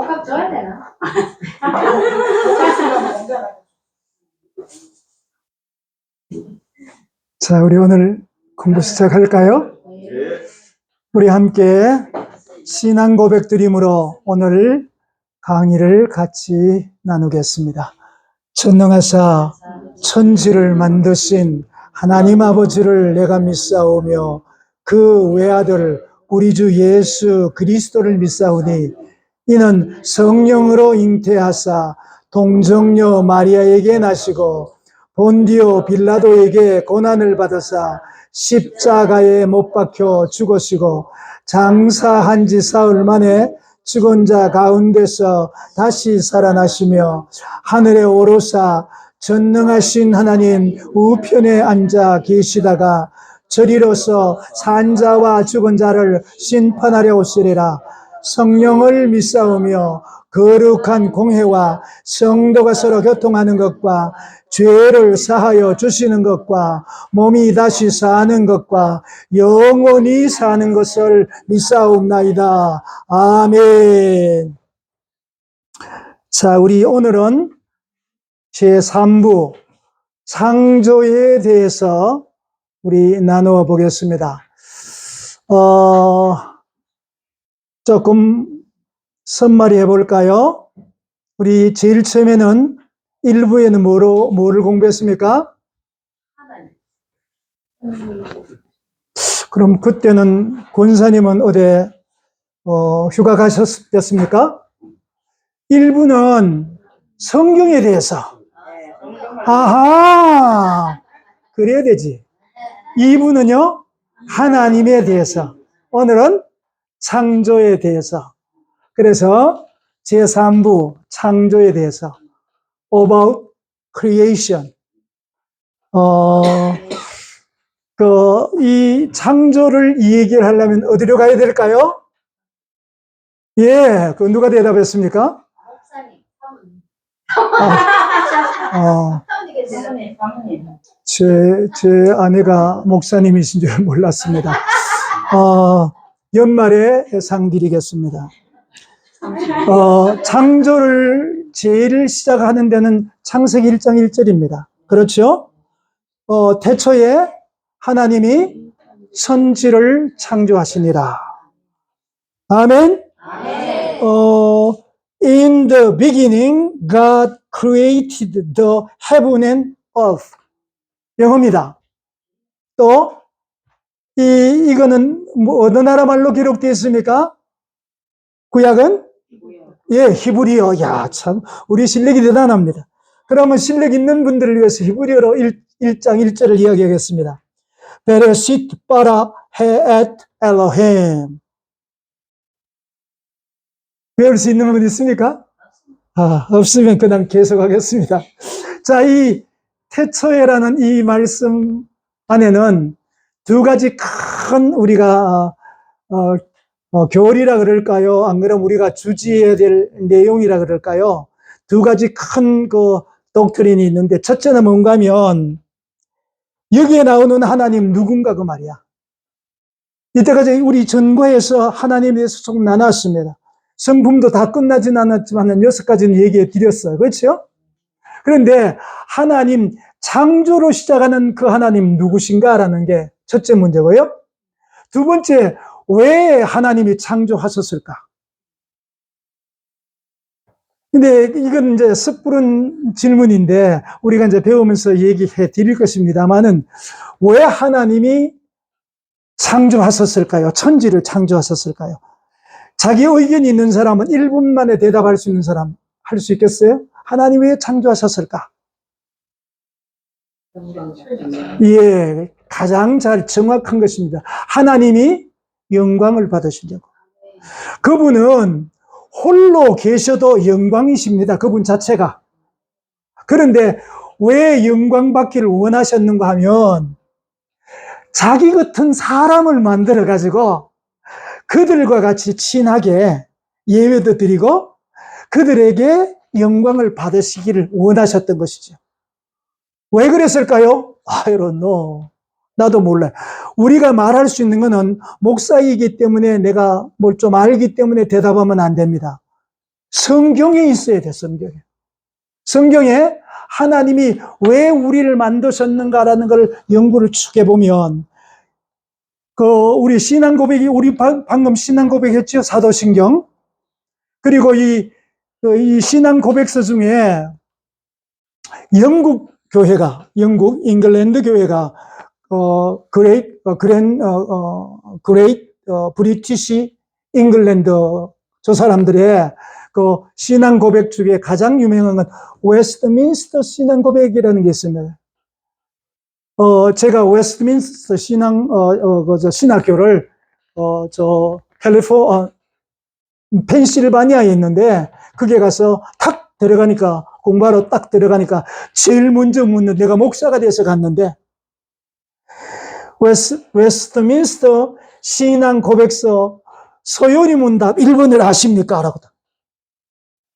복합 줘야 되나? 자, 우리 오늘 공부 시작할까요? 우리 함께 신앙 고백 드림으로 오늘 강의를 같이 나누겠습니다. 전능하사 천지를 만드신 하나님 아버지를 내가 믿사오며 그 외아들 우리 주 예수 그리스도를 믿사오니 이는 성령으로 잉태하사 동정녀 마리아에게 나시고 본디오 빌라도에게 고난을 받으사 십자가에 못 박혀 죽으시고 장사한 지 사흘 만에 죽은 자 가운데서 다시 살아나시며 하늘에 오르사 전능하신 하나님 우편에 앉아 계시다가 저리로서 산 자와 죽은 자를 심판하려 오시리라. 성령을 믿사오며 거룩한 공회와 성도가 서로 교통하는 것과 죄를 사하여 주시는 것과 몸이 다시 사는 것과 영원히 사는 것을 믿사옵나이다. 아멘. 자, 우리 오늘은 제3부 창조에 대해서 우리 나누어 보겠습니다. 조금 선말이 해볼까요? 우리 제일 처음에는 1부에는 뭐를 공부했습니까? 그럼 그때는 권사님은 어디 휴가 가셨습니까? 1부는 성경에 대해서. 아하, 그래야 되지. 2부는요, 하나님에 대해서. 오늘은 창조에 대해서. 그래서 제3부 창조에 대해서 about creation. 이 창조를 이 얘기를 하려면 어디로 가야 될까요? 예, 그 누가 대답했습니까? 목사님. 제 아내가 목사님이신 줄 몰랐습니다. 연말에 상 드리겠습니다. 창조를 제일 시작하는 데는 창세기 1장 1절입니다. 그렇죠? 태초에 하나님이 천지를 창조하시니라. 아멘? In the beginning, God created the heaven and earth. 영어입니다. 또, 이거는 어느 나라 말로 기록되어 있습니까? 구약은? 예, 히브리어. 야, 참, 우리 실력이 대단합니다. 그러면 실력 있는 분들을 위해서 히브리어로 1장 1절을 이야기하겠습니다. 베레시트 바라 헤엣 엘로헴. 배울 수 있는 분 있습니까? 없으면 그냥 계속하겠습니다. 자, 이 태초에라는 이 말씀 안에는 두 가지 큰 우리가 교리라 그럴까요? 안 그러면 우리가 주지해야 될 내용이라 그럴까요? 두 가지 큰 독트린이 있는데, 첫째는 뭔가 하면 여기에 나오는 하나님 누군가 그 말이야. 이때까지 우리 전과에서 하나님에 대해서 좀 나눴습니다. 성품도 다 끝나진 않았지만 6가지는 얘기해 드렸어요. 그렇죠? 그런데 하나님, 창조로 시작하는 그 하나님 누구신가라는 게 첫째 문제고요. 두 번째, 왜 하나님이 창조하셨을까? 근데 이건 이제 섣부른 질문인데 우리가 이제 배우면서 얘기해 드릴 것입니다만은 왜 하나님이 창조하셨을까요? 천지를 창조하셨을까요? 자기 의견이 있는 사람은 1분 만에 대답할 수 있는 사람 할 수 있겠어요? 하나님이 왜 창조하셨을까? 예, 가장 잘 정확한 것입니다. 하나님이 영광을 받으시려고. 그분은 홀로 계셔도 영광이십니다. 그분 자체가. 그런데 왜 영광 받기를 원하셨는가 하면 자기 같은 사람을 만들어 가지고 그들과 같이 친하게 예배도 드리고 그들에게 영광을 받으시기를 원하셨던 것이죠. 왜 그랬을까요? I don't know. 나도 몰라요. 우리가 말할 수 있는 것은 목사이기 때문에 내가 뭘 좀 알기 때문에 대답하면 안 됩니다. 성경에 있어야 돼, 성경에. 성경에 하나님이 왜 우리를 만드셨는가라는 걸 연구를 쭉 해보면, 우리 신앙 고백이, 우리 방금 신앙 고백했죠? 사도신경. 그리고 이 신앙 고백서 중에 영국 교회가, 영국 잉글랜드 교회가, 그레이트 브리티시 잉글랜드, 저 사람들의 그 신앙 고백 중에 가장 유명한 건 웨스트민스터 신앙 고백이라는 게 있습니다. 제가 웨스트민스터 신학교를, 펜실바니아에 있는데, 거기에 가서 탁 들어가니까, 공부하러 딱 들어가니까, 제일 먼저 묻는, 내가 목사가 돼서 갔는데, 웨스트민스터 신앙 고백서 서요리 문답 1번을 아십니까? 라고.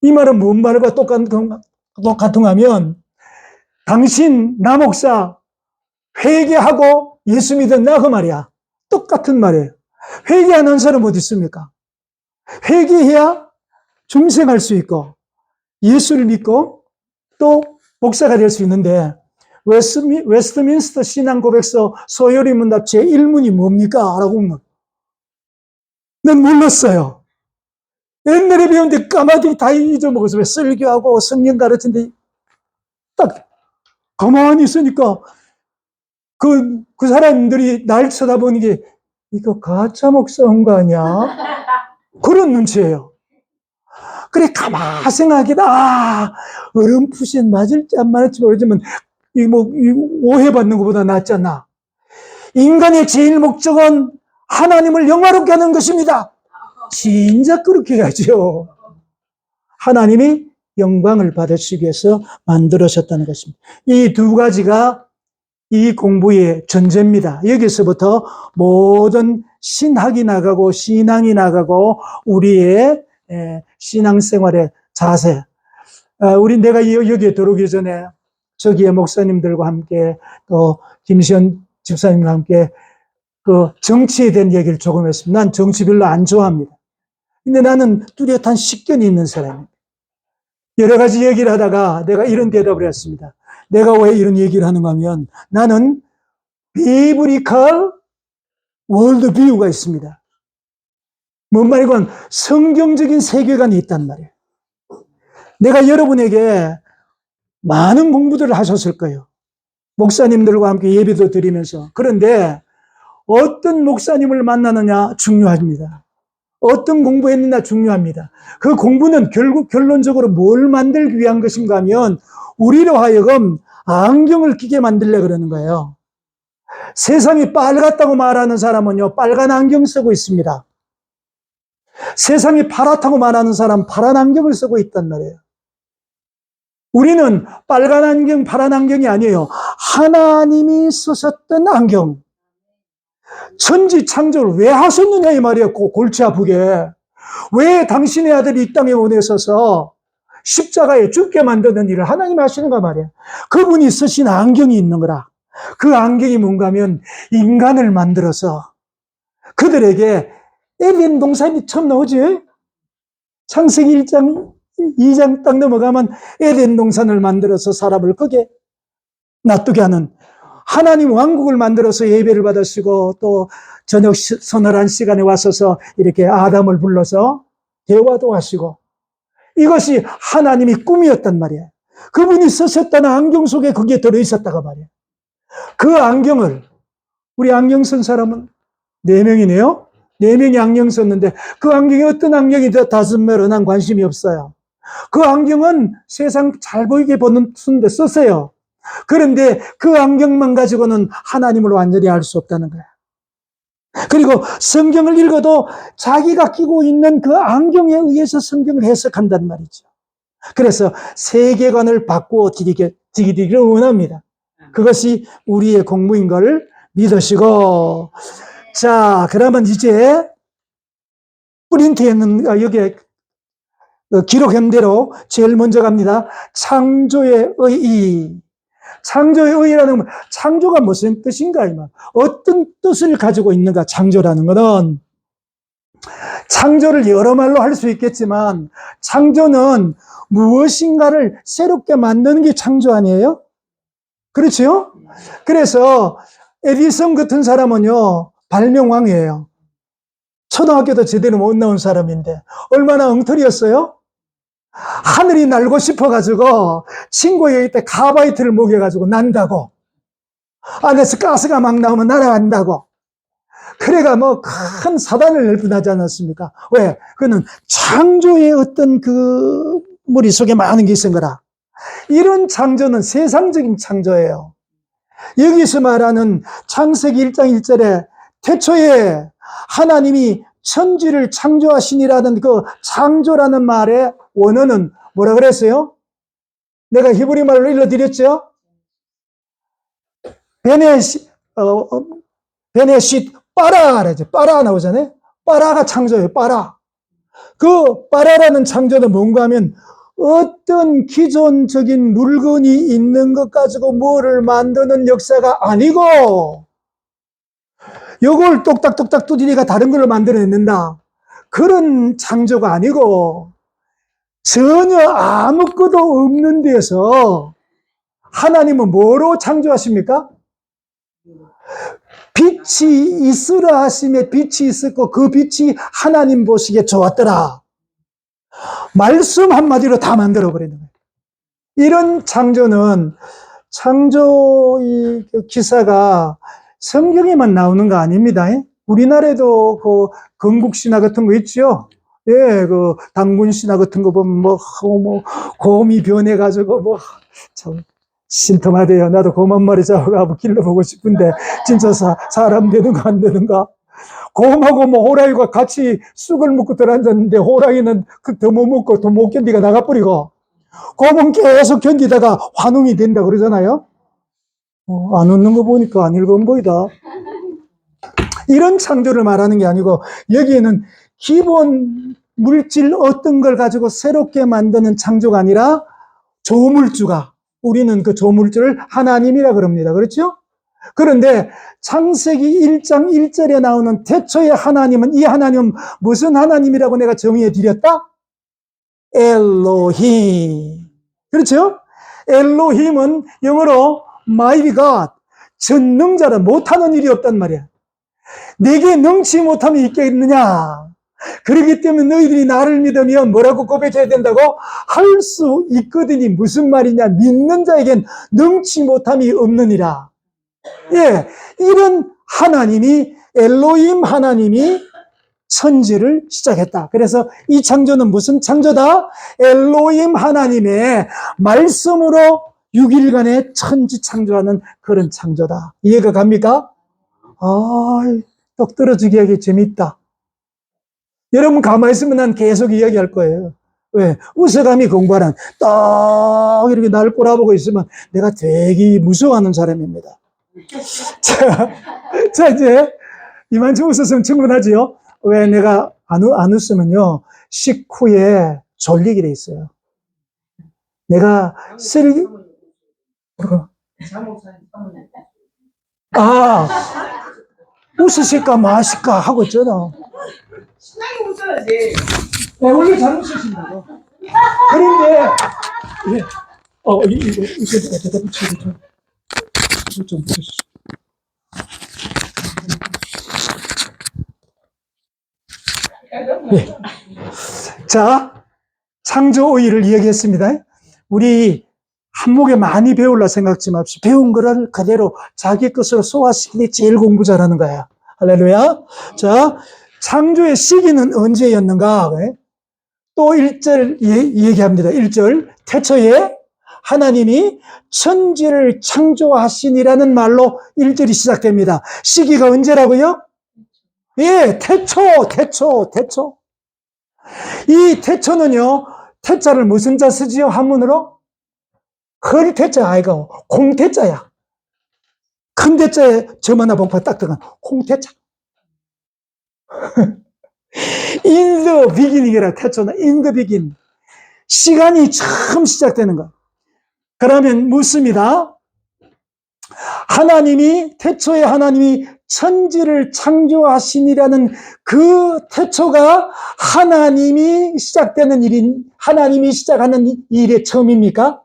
이 말은 뭔 말과 똑같은가면, 당신, 나 목사, 회개하고 예수 믿었나? 그 말이야. 똑같은 말이에요. 회개 안 한 사람 어디 있습니까? 회개해야 중생할 수 있고, 예수를 믿고, 또 목사가 될 수 있는데, 웨스트민스터 신앙 고백서 서요리 문답 제1문이 뭡니까? 라고 묻는. 난 몰랐어요. 옛날에 배웠는데 까마득히 다 잊어먹어서 왜 설교하고 성경 가르치는데 딱 가만히 있으니까 그 사람들이 날 쳐다보는 게 이거 가짜 목사 온 거 아니야? 그런 눈치예요. 그래, 가만 생각하기다. 어렴풋이 맞을지 안 맞을지 모르지만, 오해받는 것보다 낫잖아. 인간의 제일 목적은 하나님을 영화롭게 하는 것입니다. 진짜 그렇게 해야죠. 하나님이 영광을 받으시기 위해서 만들어졌다는 것입니다. 이 두 가지가 이 공부의 전제입니다. 여기서부터 모든 신학이 나가고 신앙이 나가고 우리의 신앙생활의 자세. 내가 여기에 들어오기 전에 저기에 목사님들과 함께 또 김시현 집사님과 함께 그 정치에 대한 얘기를 조금 했습니다. 난 정치 별로 안 좋아합니다. 근데 나는 뚜렷한 식견이 있는 사람입니다. 여러 가지 얘기를 하다가 내가 이런 대답을 했습니다. 내가 왜 이런 얘기를 하는가 하면 나는 비브리컬 월드뷰가 있습니다. 뭔 말이건 성경적인 세계관이 있단 말이에요. 내가 여러분에게 많은 공부들을 하셨을 거예요. 목사님들과 함께 예배도 드리면서. 그런데 어떤 목사님을 만나느냐 중요합니다. 어떤 공부했느냐 중요합니다. 그 공부는 결국 결론적으로 뭘 만들기 위한 것인가 하면 우리로 하여금 안경을 끼게 만들려고 그러는 거예요. 세상이 빨갛다고 말하는 사람은요, 빨간 안경 쓰고 있습니다. 세상이 파랗다고 말하는 사람은 파란 안경을 쓰고 있단 말이에요. 우리는 빨간 안경, 파란 안경이 아니에요. 하나님이 쓰셨던 안경. 천지 창조를 왜 하셨느냐 이 말이에요. 골치 아프게. 왜 당신의 아들이 이 땅에 오셔서 십자가에 죽게 만드는 일을 하나님 하시는가 말이에요. 그분이 쓰신 안경이 있는 거라. 그 안경이 뭔가 하면 인간을 만들어서 그들에게 에덴 동산이 처음 나오지. 창세기 1장, 2장 딱 넘어가면 에덴 동산을 만들어서 사람을 거기에 놔두게 하는 하나님 왕국을 만들어서 예배를 받으시고 또 저녁 서늘한 시간에 와서서 이렇게 아담을 불러서 대화도 하시고 이것이 하나님이 꿈이었단 말이에요. 그분이 쓰셨다는 안경 속에 그게 들어있었다가 말이에요. 그 안경을 우리 안경 쓴 사람은 4명이네요. 4명이 안경 썼는데 그 안경이 어떤 안경이 다섯 매로 난 관심이 없어요. 그 안경은 세상 잘 보이게 보는 순데 썼어요. 그런데 그 안경만 가지고는 하나님을 완전히 알 수 없다는 거야. 그리고 성경을 읽어도 자기가 끼고 있는 그 안경에 의해서 성경을 해석한단 말이죠. 그래서 세계관을 바꾸어 드리기를 원합니다. 그것이 우리의 공부인 걸 믿으시고, 자, 그러면 이제 프린트에 있는 여기에 기록한 대로 제일 먼저 갑니다. 창조의 의의. 창조의 의의라는 건 창조가 무슨 뜻인가? 어떤 뜻을 가지고 있는가? 창조라는 것은 창조를 여러 말로 할 수 있겠지만 창조는 무엇인가를 새롭게 만드는 게 창조 아니에요? 그렇죠? 그래서 에디슨 같은 사람은요, 발명왕이에요. 초등학교도 제대로 못 나온 사람인데 얼마나 엉터리였어요? 하늘이 날고 싶어가지고 친구에게 가바이트를 먹여가지고 난다고, 안에서 가스가 막 나오면 날아간다고. 그래가 뭐 큰 사단을 낼뿐하지 않았습니까? 왜? 그는 창조의 어떤 그 머릿속에 많은 게 있은 거라. 이런 창조는 세상적인 창조예요. 여기서 말하는 창세기 1장 1절에 태초에 하나님이 천지를 창조하시니라는 그 창조라는 말의 원어는 뭐라 그랬어요? 내가 히브리 말로 일러드렸죠? 베네시 빠라 그러죠. 빠라 나오잖아요. 빠라가 창조예요. 빠라. 그 빠라라는 창조는 뭔가 하면 어떤 기존적인 물건이 있는 것 가지고 뭐를 만드는 역사가 아니고 요걸 똑딱똑딱 두드리가 다른 걸로 만들어낸다. 그런 창조가 아니고 전혀 아무것도 없는 데서 하나님은 뭐로 창조하십니까? 빛이 있으라 하심에 빛이 있었고 그 빛이 하나님 보시기에 좋았더라. 말씀 한마디로 다 만들어버리는 거예요. 이런 창조는 창조의 기사가 성경에만 나오는 거 아닙니다. 우리나라에도 그 건국신화 같은 거 있죠. 예, 그 당군신화 같은 거 보면 뭐 곰이 변해가지고 참 신통하대요. 나도 곰 한 마리 잡아가고 길러보고 싶은데 진짜 사람 되는가 안 되는가? 곰하고 호랑이가 같이 쑥을 먹고 들어앉았는데 호랑이는 더 못 먹고 더 못 견디가 나가버리고 곰은 계속 견디다가 환웅이 된다 그러잖아요. 안 웃는 거 보니까 안 읽은 보이다. 이런 창조를 말하는 게 아니고 여기에는 기본 물질 어떤 걸 가지고 새롭게 만드는 창조가 아니라 조물주가, 우리는 그 조물주를 하나님이라 그럽니다. 그렇죠? 그런데 창세기 1장 1절에 나오는 태초의 하나님은, 이 하나님은 무슨 하나님이라고 내가 정의해 드렸다? 엘로힘. 그렇죠? 엘로힘은 영어로 my God, 전능자라. 못하는 일이 없단 말이야. 내게 능치 못함이 있겠느냐? 그렇기 때문에 너희들이 나를 믿으면 뭐라고 고백해야 된다고? 할 수 있거든이 무슨 말이냐? 믿는 자에겐 능치 못함이 없느니라. 예, 이런 하나님이, 엘로힘 하나님이 천지를 시작했다. 그래서 이 창조는 무슨 창조다? 엘로힘 하나님의 말씀으로 6일간의 천지 창조하는 그런 창조다. 이해가 갑니까? 똑 떨어지게 하기 재밌다. 여러분 가만히 있으면 난 계속 이야기할 거예요. 왜? 우세감이 공부하는 딱 이렇게 날 꼬라보고 있으면 내가 되게 무서워하는 사람입니다. 자, 이제 이만큼 웃었으면 충분하지요? 왜 내가 안 웃으면요, 식후에 졸리게 돼 있어요. 내가 웃으실까 마실까 하고 있잖아. 신나게 웃어야지. 네, 원래 잘 웃으신다고. 그런데, 이거 대답 붙이고 좀 붙여주세요. 네. 자, 창조의를 이야기했습니다. 우리 한목에 많이 배우려 생각지 맙시다. 배운 거를 그대로 자기 것으로 소화시키는 게 제일 공부 잘하는 거야. 할렐루야. 자, 창조의 시기는 언제였는가? 또 1절 얘기합니다. 1절. 태초에 하나님이 천지를 창조하시니라는 말로 1절이 시작됩니다. 시기가 언제라고요? 예, 태초. 이 태초는요, 태자를 무슨 자 쓰지요? 한문으로? 큰 태자 아이가 콩태자야. 큰 태자에 점 하나 복파 딱 들어간 콩태자. In the beginning이라 태초는 in the beginning. 시간이 처음 시작되는 거. 그러면 묻습니다. 태초에 하나님이 천지를 창조하시니라는 그 태초가 하나님이 시작되는 하나님이 시작하는 일의 처음입니까?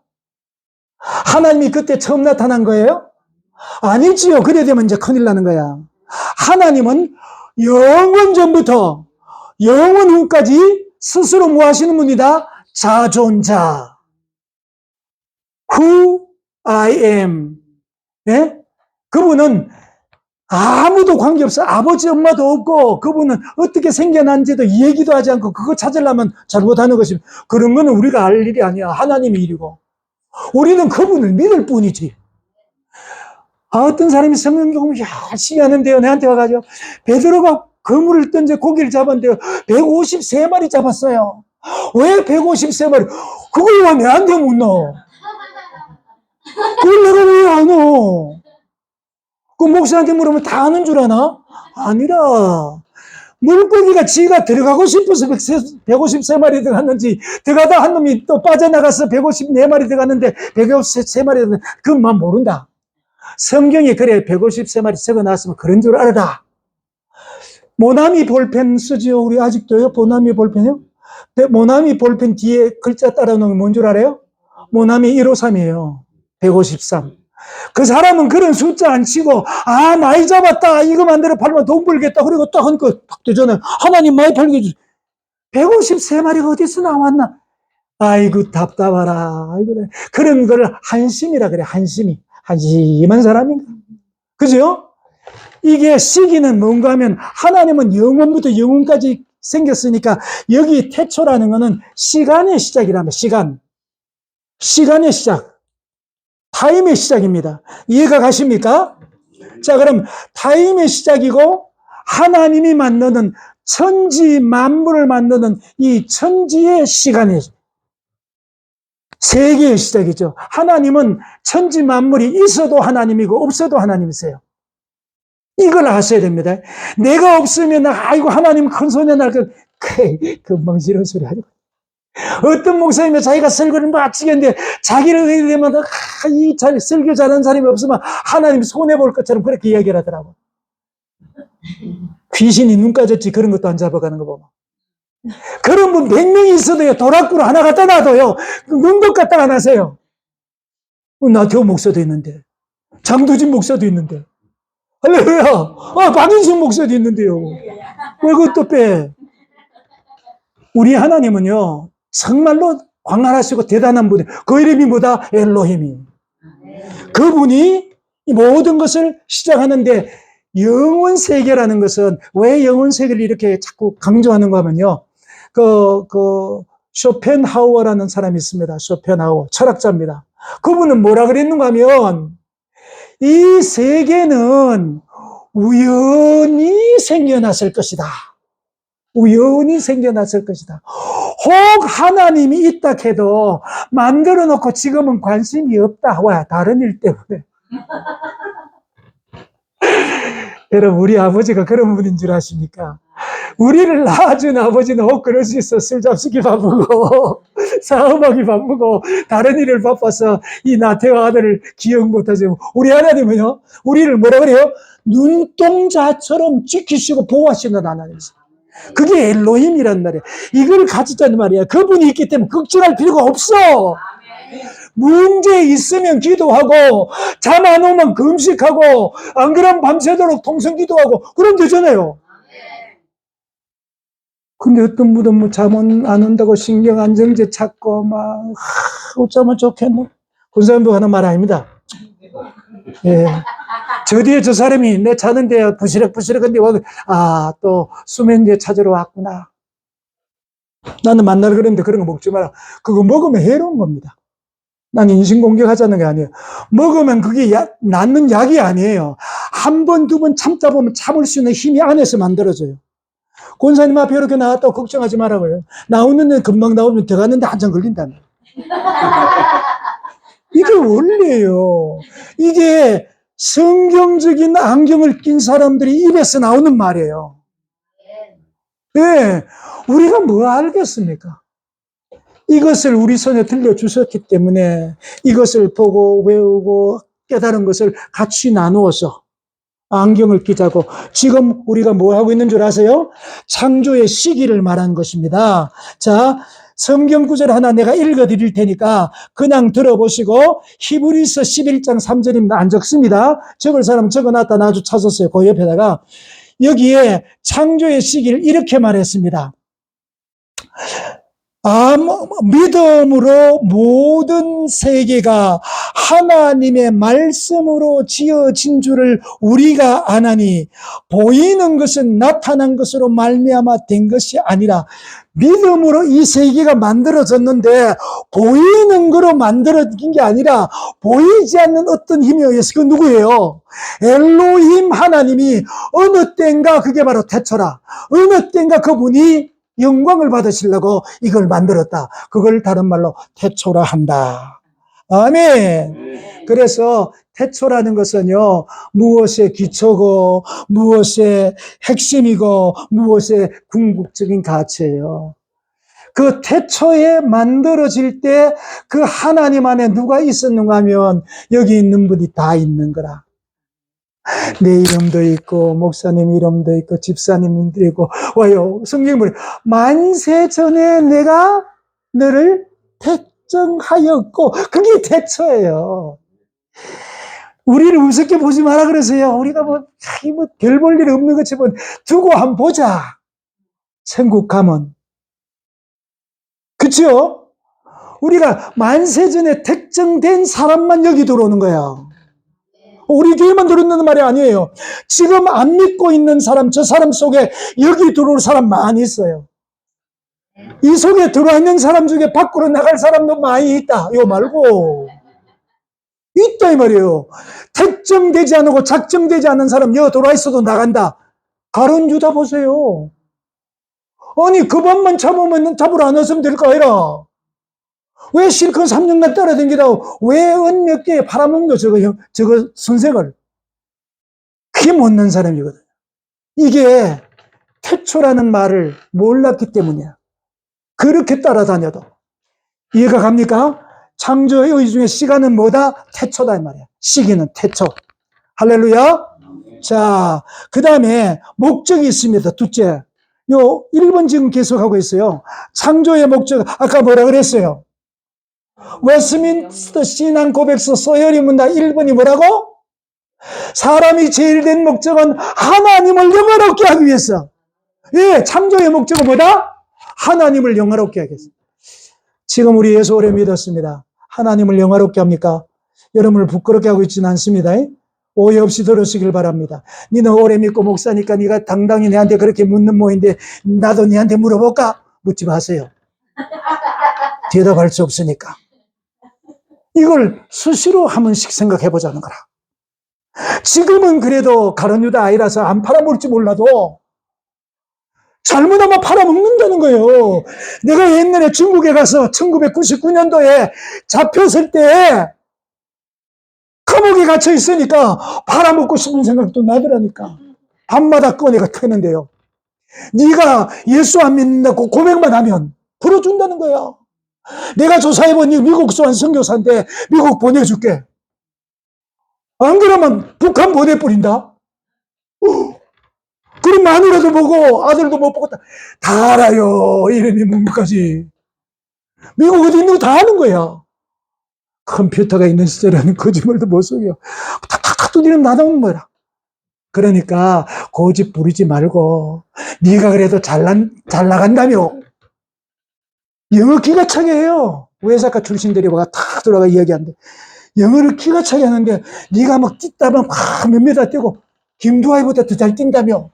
하나님이 그때 처음 나타난 거예요? 아니지요. 그래 되면 이제 큰일 나는 거야. 하나님은 영원 전부터 영원 후까지 스스로 뭐 하시는 분이다? 자존자. Who I am. 예? 그분은 아무도 관계없어. 아버지, 엄마도 없고, 그분은 어떻게 생겨난지도 얘기도 하지 않고, 그거 찾으려면 잘못하는 것입니다. 그런 거는 우리가 알 일이 아니야. 하나님의 일이고. 우리는 그분을 믿을 뿐이지. 어떤 사람이 성경 공부 열심히 하는데요. 내한테 와가지고, 베드로가 그물을 던져 고기를 잡았는데요. 153마리 잡았어요. 왜 153마리? 그걸 왜 내한테 묻노? 그걸 내가 왜 안 오? 그 목사한테 물으면 다 아는 줄 아나? 아니라 물고기가 지가 들어가고 싶어서 153마리 들어갔는지 들어가다 한 놈이 또 빠져나가서 154마리 들어갔는데 153마리 들어갔는데 그것만 모른다. 성경에 그래 153마리 적어놨으면 그런 줄 알아라. 모나미 볼펜 쓰지요? 우리 아직도요? 모나미 볼펜이요? 모나미 볼펜 뒤에 글자 따라 놓으면 뭔 줄 알아요? 모나미 153이에요. 153. 그 사람은 그런 숫자 안 치고, 많이 잡았다. 이거 만들어 팔면 돈 벌겠다. 그리고 딱 하니까 딱 되잖아요. 하나님 많이 팔게 해주세요. 153마리가 어디서 나왔나? 아이고, 답답하라. 아이고, 그런 걸 한심이라 그래, 한심이. 한심한 사람인가? 그죠? 이게 시기는 뭔가 하면 하나님은 영원부터 영원까지 생겼으니까 여기 태초라는 거는 시간의 시작이라면 시간의 시작. 타임의 시작입니다. 이해가 가십니까? 자, 그럼 타임의 시작이고 하나님이 만드는 천지 만물을 만드는 이 천지의 시간의 세계의 시작이죠. 하나님은 천지 만물이 있어도 하나님이고 없어도 하나님이세요. 이걸 아셔야 됩니다. 내가 없으면 아이고 하나님 큰 소리 날 그 멍지른 소리 하죠. 어떤 목사님이 자기가 설교를 마치겠는데 자기를 해야 되면 이 설교 잘하는 사람이 없으면 하나님 손해볼 것처럼 그렇게 이야기를 하더라고. 귀신이 눈 까졌지 그런 것도 안 잡아가는 거 보면. 그런 분 100명이 있어도요. 도락구를 하나 갖다 놔도요. 눈도 갖다 안 하세요. 나태호 목사도 있는데 장도진 목사도 있는데 할렐루야. 박인순 목사도 있는데요. 왜 그것도 빼? 우리 하나님은요. 정말로 광활하시고 대단한 분이 그 이름이 뭐다? 엘로힘이. 그분이 모든 것을 시작하는데 영원 세계라는 것은 왜 영원 세계를 이렇게 자꾸 강조하는가 하면요. 쇼펜하우어라는 사람이 있습니다. 쇼펜하우어 철학자입니다. 그분은 뭐라 그랬는가 하면 이 세계는 우연히 생겨났을 것이다. 우연히 생겨났을 것이다. 혹 하나님이 있다 해도 만들어 놓고 지금은 관심이 없다. 와, 다른 일 때문에. 여러분, 우리 아버지가 그런 분인 줄 아십니까? 우리를 낳아준 아버지는 혹 그럴 수 있어. 술 잡수기 바쁘고, 사업하기 바쁘고, 다른 일을 바빠서 이 나태호 아들을 기억 못하죠. 우리 하나님은요, 우리를 뭐라 그래요? 눈동자처럼 지키시고 보호하시는 하나님이세요. 그게 엘로힘이란 말이에요. 이걸 가지자는 말이에요. 그분이 있기 때문에 걱정할 필요가 없어. 문제 있으면 기도하고 잠 안 오면 금식하고 안 그러면 밤새도록 통성 기도하고 그러면 되잖아요. 근데 어떤 분은 뭐 잠 안 온다고 신경 안정제 찾고 막 어쩌면 좋겠노. 그런 사람도 하는 말 아닙니다. 예. 저 뒤에 저 사람이 내 자는데 부시럭부시럭한데 또 수면제 찾으러 왔구나. 나는 만나러 그랬는데 그런 거 먹지 마라. 그거 먹으면 해로운 겁니다. 나는 인신공격하자는 게 아니에요. 먹으면 그게 낫는 약이 아니에요. 한 번, 두 번 참다 보면 참을 수 있는 힘이 안에서 만들어져요. 권사님 앞에 이렇게 나왔다고 걱정하지 말라고요. 나오는데 금방 나오면 들어갔는데 한참 걸린다는. 이게 원리예요. 이게 성경적인 안경을 낀 사람들이 입에서 나오는 말이에요. 네, 우리가 뭐 알겠습니까? 이것을 우리 손에 들려주셨기 때문에 이것을 보고 외우고 깨달은 것을 같이 나누어서 안경을 끼자고 지금 우리가 뭐 하고 있는 줄 아세요? 창조의 시기를 말한 것입니다. 자, 성경 구절 하나 내가 읽어 드릴 테니까 그냥 들어보시고 히브리서 11장 3절입니다. 안 적습니다. 적을 사람 적어놨다 나주 찾았어요. 그 옆에다가 여기에 창조의 시기를 이렇게 말했습니다. 믿음으로 모든 세계가 하나님의 말씀으로 지어진 줄을 우리가 아나니 보이는 것은 나타난 것으로 말미암아 된 것이 아니라 믿음으로 이 세계가 만들어졌는데 보이는 거로 만들어진 게 아니라 보이지 않는 어떤 힘에 의해서 그 누구예요? 엘로힘 하나님이 어느 때인가 그게 바로 태초라. 어느 때인가 그분이 영광을 받으시려고 이걸 만들었다. 그걸 다른 말로 태초라 한다. 아멘. 그래서 태초라는 것은요, 무엇의 기초고, 무엇의 핵심이고, 무엇의 궁극적인 가치예요. 그 태초에 만들어질 때 그 하나님 안에 누가 있었는가 하면 여기 있는 분이 다 있는 거라. 내 이름도 있고 목사님 이름도 있고 집사님 이름도 있고 와요. 성경을 만세 전에 내가 너를 택정하였고 그게 태초예요. 우리를 우습게 보지 마라 그러세요. 우리가 별 볼 일 없는 것처럼 두고 한번 보자. 천국 가면. 그렇죠? 우리가 만세 전에 택정된 사람만 여기 들어오는 거야. 우리 교회만 들어오는 말이 아니에요. 지금 안 믿고 있는 사람, 저 사람 속에 여기 들어올 사람 많이 있어요. 이 속에 들어와 있는 사람 중에 밖으로 나갈 사람도 많이 있다. 이거 말고. 있다 이 말이에요. 택정되지 않고 작정되지 않은 사람 여기 들어와 있어도 나간다. 가론 유다 보세요. 아니 그 밥만 잡으러 안 왔으면 될 거 아니라. 왜 실컷 3년간 따라다니다가 왜 은 몇 개에 팔아먹노 저거 선생을. 그게 못난 사람이거든요. 이게 태초라는 말을 몰랐기 때문이야. 그렇게 따라다녀도. 이해가 갑니까? 창조의 의의 중에 시간은 뭐다? 태초다 이 말이야. 시기는 태초. 할렐루야. 자, 그 다음에 목적이 있습니다. 둘째. 요 1번 지금 계속하고 있어요. 창조의 목적, 아까 뭐라 그랬어요? 웨스민스터 신앙 고백서 소열이 문답 1번이 뭐라고? 사람이 제일 된 목적은 하나님을 영화롭게 하기 위해서. 예, 창조의 목적은 뭐다? 하나님을 영화롭게 하기 위해서. 지금 우리 예수 오래 믿었습니다. 하나님을 영화롭게 합니까? 여러분을 부끄럽게 하고 있지는 않습니다. 오해 없이 들으시길 바랍니다. 니는 오래 믿고 목사니까 네가 당당히 내한테 그렇게 묻는 모인데 나도 네한테 물어볼까? 묻지 마세요. 대답할 수 없으니까. 이걸 수시로 한 번씩 생각해 보자는 거라. 지금은 그래도 가론 유다 아이라서 안 팔아먹을지 몰라도 잘못하면 팔아먹는다는 거예요. 내가 옛날에 중국에 가서 1999년도에 잡혔을 때 감옥에 갇혀 있으니까 팔아먹고 싶은 생각도 나더라니까. 밤마다 꺼내가 트는데요. 네가 예수 안 믿는다고 고백만 하면 풀어준다는 거야. 내가 조사해보니 미국 소환 선교사인데 미국 보내줄게. 안 그러면 북한 보내버린다. 그럼 마누라도 보고 아들도 못 보고 다 알아요. 이름이 뭡니까지. 미국 어디 있는 거 다 아는 거야. 컴퓨터가 있는 시절에는 거짓말도 못 속여. 탁탁탁 두드리면 나다는 거야. 그러니까 고집 부리지 말고 네가 그래도 잘 나간다며. 영어 기가 차게 해요. 외사과 출신들이 막 탁 들어가 이야기하는데 영어를 기가 차게 하는데 네가 막 뛰다면 막 몇 미터 뛰고 김두하이보다 더 잘 뛴다며.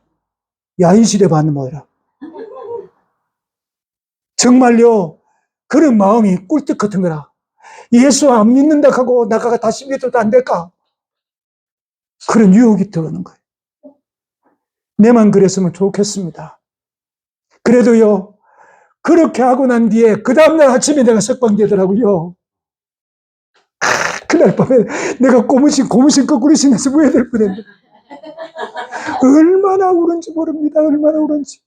야인시대 받는 뭐라. 정말요. 그런 마음이 꿀떡 같은 거라. 예수 안 믿는다 하고 나가가 다시 믿어도 안 될까? 그런 유혹이 들어오는 거예요. 내만 그랬으면 좋겠습니다. 그래도요. 그렇게 하고 난 뒤에 그 다음날 아침에 내가 석방되더라고요. 그날 밤에 내가 고무신 거꾸로 신어서 후회될 뻔했는데 얼마나 울은지 모릅니다. 얼마나 울은지.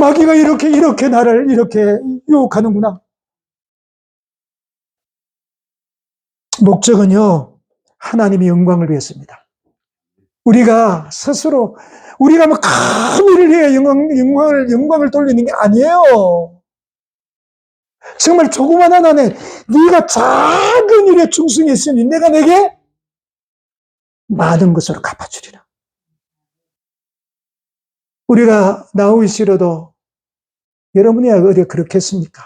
마귀가 이렇게 나를 이렇게 유혹하는구나. 목적은요. 하나님이 영광을 위해서입니다. 우리가 스스로 우리가 뭐 큰 일을 해야 영광을 돌리는 게 아니에요. 정말 조그만한 안에 네가 작은 일에 충성했으니 내가 내게 많은 것으로 갚아주리라. 우리가 나오기 싫어도 여러분이 어디 그렇겠습니까?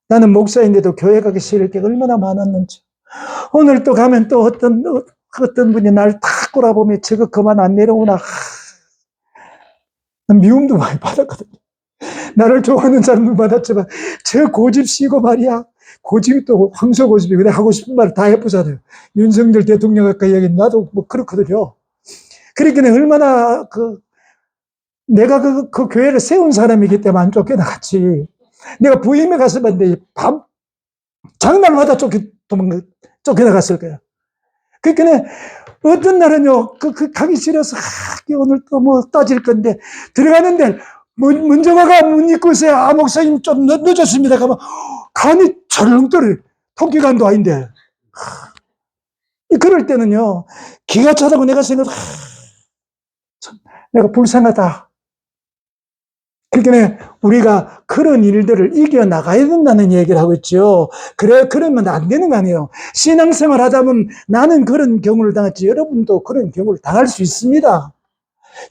나는 목사인데도 교회 가기 싫을 게 얼마나 많았는지. 오늘 또 가면 또 어떤 분이 날 탁 꼬라보며 저거 그만 안 내려오나. 미움도 많이 받았거든요. 나를 좋아하는 사람도 받았지만 저 고집 씨고 말이야. 고집이 또 황소 고집이 그래 하고 싶은 말 다 해보잖아요. 윤석열 대통령 아까 이야기 나도 뭐 그렇거든요. 그러니까 얼마나 내가 그 교회를 세운 사람이기 때문에 안 쫓겨나갔지. 내가 부임에 가서 봤는데 장날마다 쫓겨나갔을 거야. 그러니까 어떤 날은요, 가기 싫어서, 오늘 또 뭐 따질 건데, 들어가는데, 먼저 가가 문 입고 있어요. 아, 목사님 좀 늦었습니다. 가면, 간이 철렁 떨어요. 통기간도 아닌데. 그럴 때는요, 기가 차다고 내가 내가 불쌍하다. 그러니까 우리가 그런 일들을 이겨나가야 된다는 얘기를 하고 있죠. 그러면 안 되는 거 아니에요. 신앙생활 하다 보면 나는 그런 경우를 당했지. 여러분도 그런 경우를 당할 수 있습니다.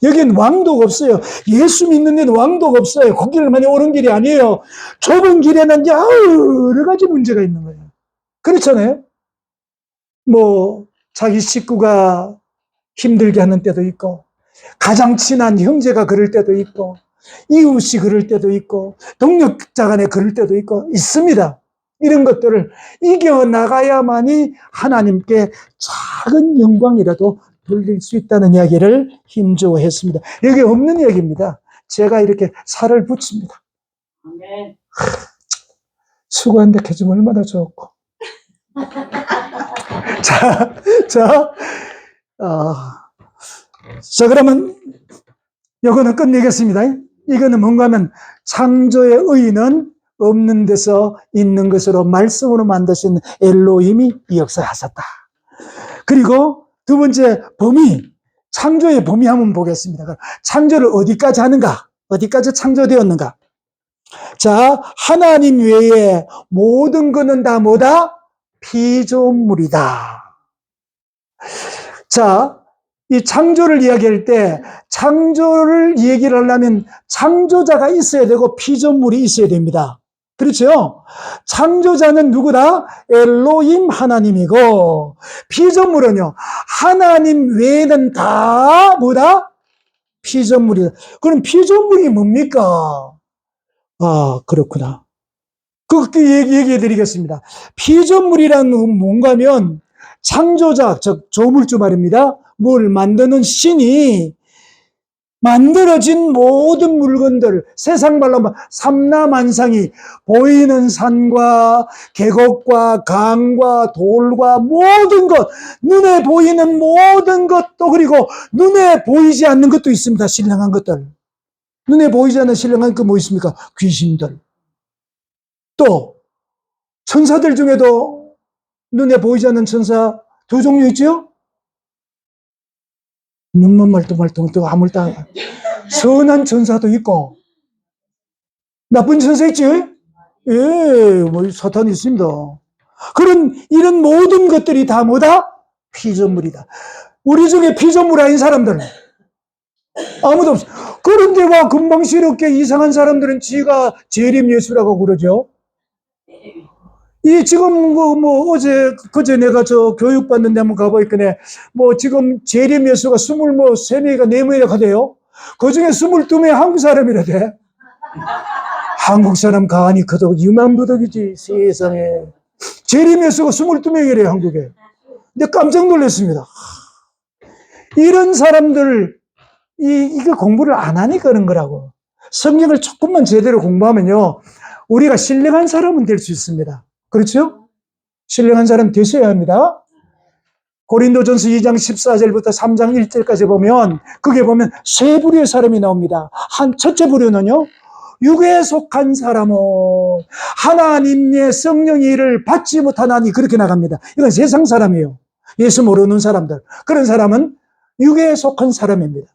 여기는 왕도가 없어요. 예수 믿는 데는 왕도가 없어요. 거기를 많이 오른 길이 아니에요. 좁은 길에는 여러 가지 문제가 있는 거예요. 그렇잖아요. 뭐 자기 식구가 힘들게 하는 때도 있고, 가장 친한 형제가 그럴 때도 있고, 이웃이 그럴 때도 있고, 동력자 간에 그럴 때도 있고, 있습니다. 이런 것들을 이겨나가야만이 하나님께 작은 영광이라도 돌릴 수 있다는 이야기를 힘주어 했습니다. 여기 없는 얘기입니다. 제가 이렇게 살을 붙입니다. 아멘. 수고한데 해주면 얼마나 좋고. 자, 그러면 이거는 끝내겠습니다. 이거는 뭔가 하면 창조의 의는 없는 데서 있는 것으로 말씀으로 만드신 엘로힘이 역사하셨다. 그리고 두 번째 범위, 창조의 범위 한번 보겠습니다. 창조를 어디까지 하는가? 어디까지 창조되었는가? 자, 하나님 외에 모든 것은 다 뭐다? 피조물이다. 자, 이 창조를 이야기할 때 창조를 얘기를 하려면 창조자가 있어야 되고 피조물이 있어야 됩니다. 그렇죠? 창조자는 누구다? 엘로힘 하나님이고, 피조물은요, 하나님 외에는 다 뭐다? 피조물이다. 그럼 피조물이 뭡니까? 아, 그렇구나. 그렇게 얘기해 드리겠습니다. 피조물이란 뭔가 하면 창조자, 즉 조물주 말입니다. 뭘 만드는 신이 만들어진 모든 물건들, 세상 말로 하면 삼라만상이 보이는 산과 계곡과 강과 돌과 모든 것, 눈에 보이는 모든 것도, 그리고 눈에 보이지 않는 것도 있습니다. 신령한 것들. 눈에 보이지 않는 신령한 그 뭐 있습니까? 귀신들. 또 천사들 중에도 눈에 보이지 않는 천사 두 종류 있죠? 눈만 말똥말똥 또 아무것도 안 해요. 선한 천사도 있고 나쁜 천사 있지? 예, 뭐 사탄이 있습니다. 이런 모든 것들이 다 뭐다? 피조물이다. 우리 중에 피조물 아닌 사람들은 아무도 없어. 그런데 와 금방스럽게 이상한 사람들은 지가 재림 예수라고 그러죠. 지금 그제 내가 교육받는 데 한번 가보니까 뭐 지금 재림 예수가 23명이가 4명이나 가대요. 그 중에 22명 한국 사람이라대. 한국 사람 가만히 커도 유망부덕이지, 세상에. 재림 예수가 22명이래요, 한국에. 근데 깜짝 놀랐습니다. 이런 사람들, 이거 공부를 안 하니까 그런 거라고. 성경을 조금만 제대로 공부하면요, 우리가 신령한 사람은 될 수 있습니다. 그렇죠? 신령한 사람 되셔야 합니다. 고린도전서 2장 14절부터 3장 1절까지 보면, 그게 보면 세 부류의 사람이 나옵니다. 첫째 부류는요, 육에 속한 사람은 하나님의 성령의 일을 받지 못하나니, 그렇게 나갑니다. 이건 세상 사람이에요. 예수 모르는 사람들. 그런 사람은 육에 속한 사람입니다.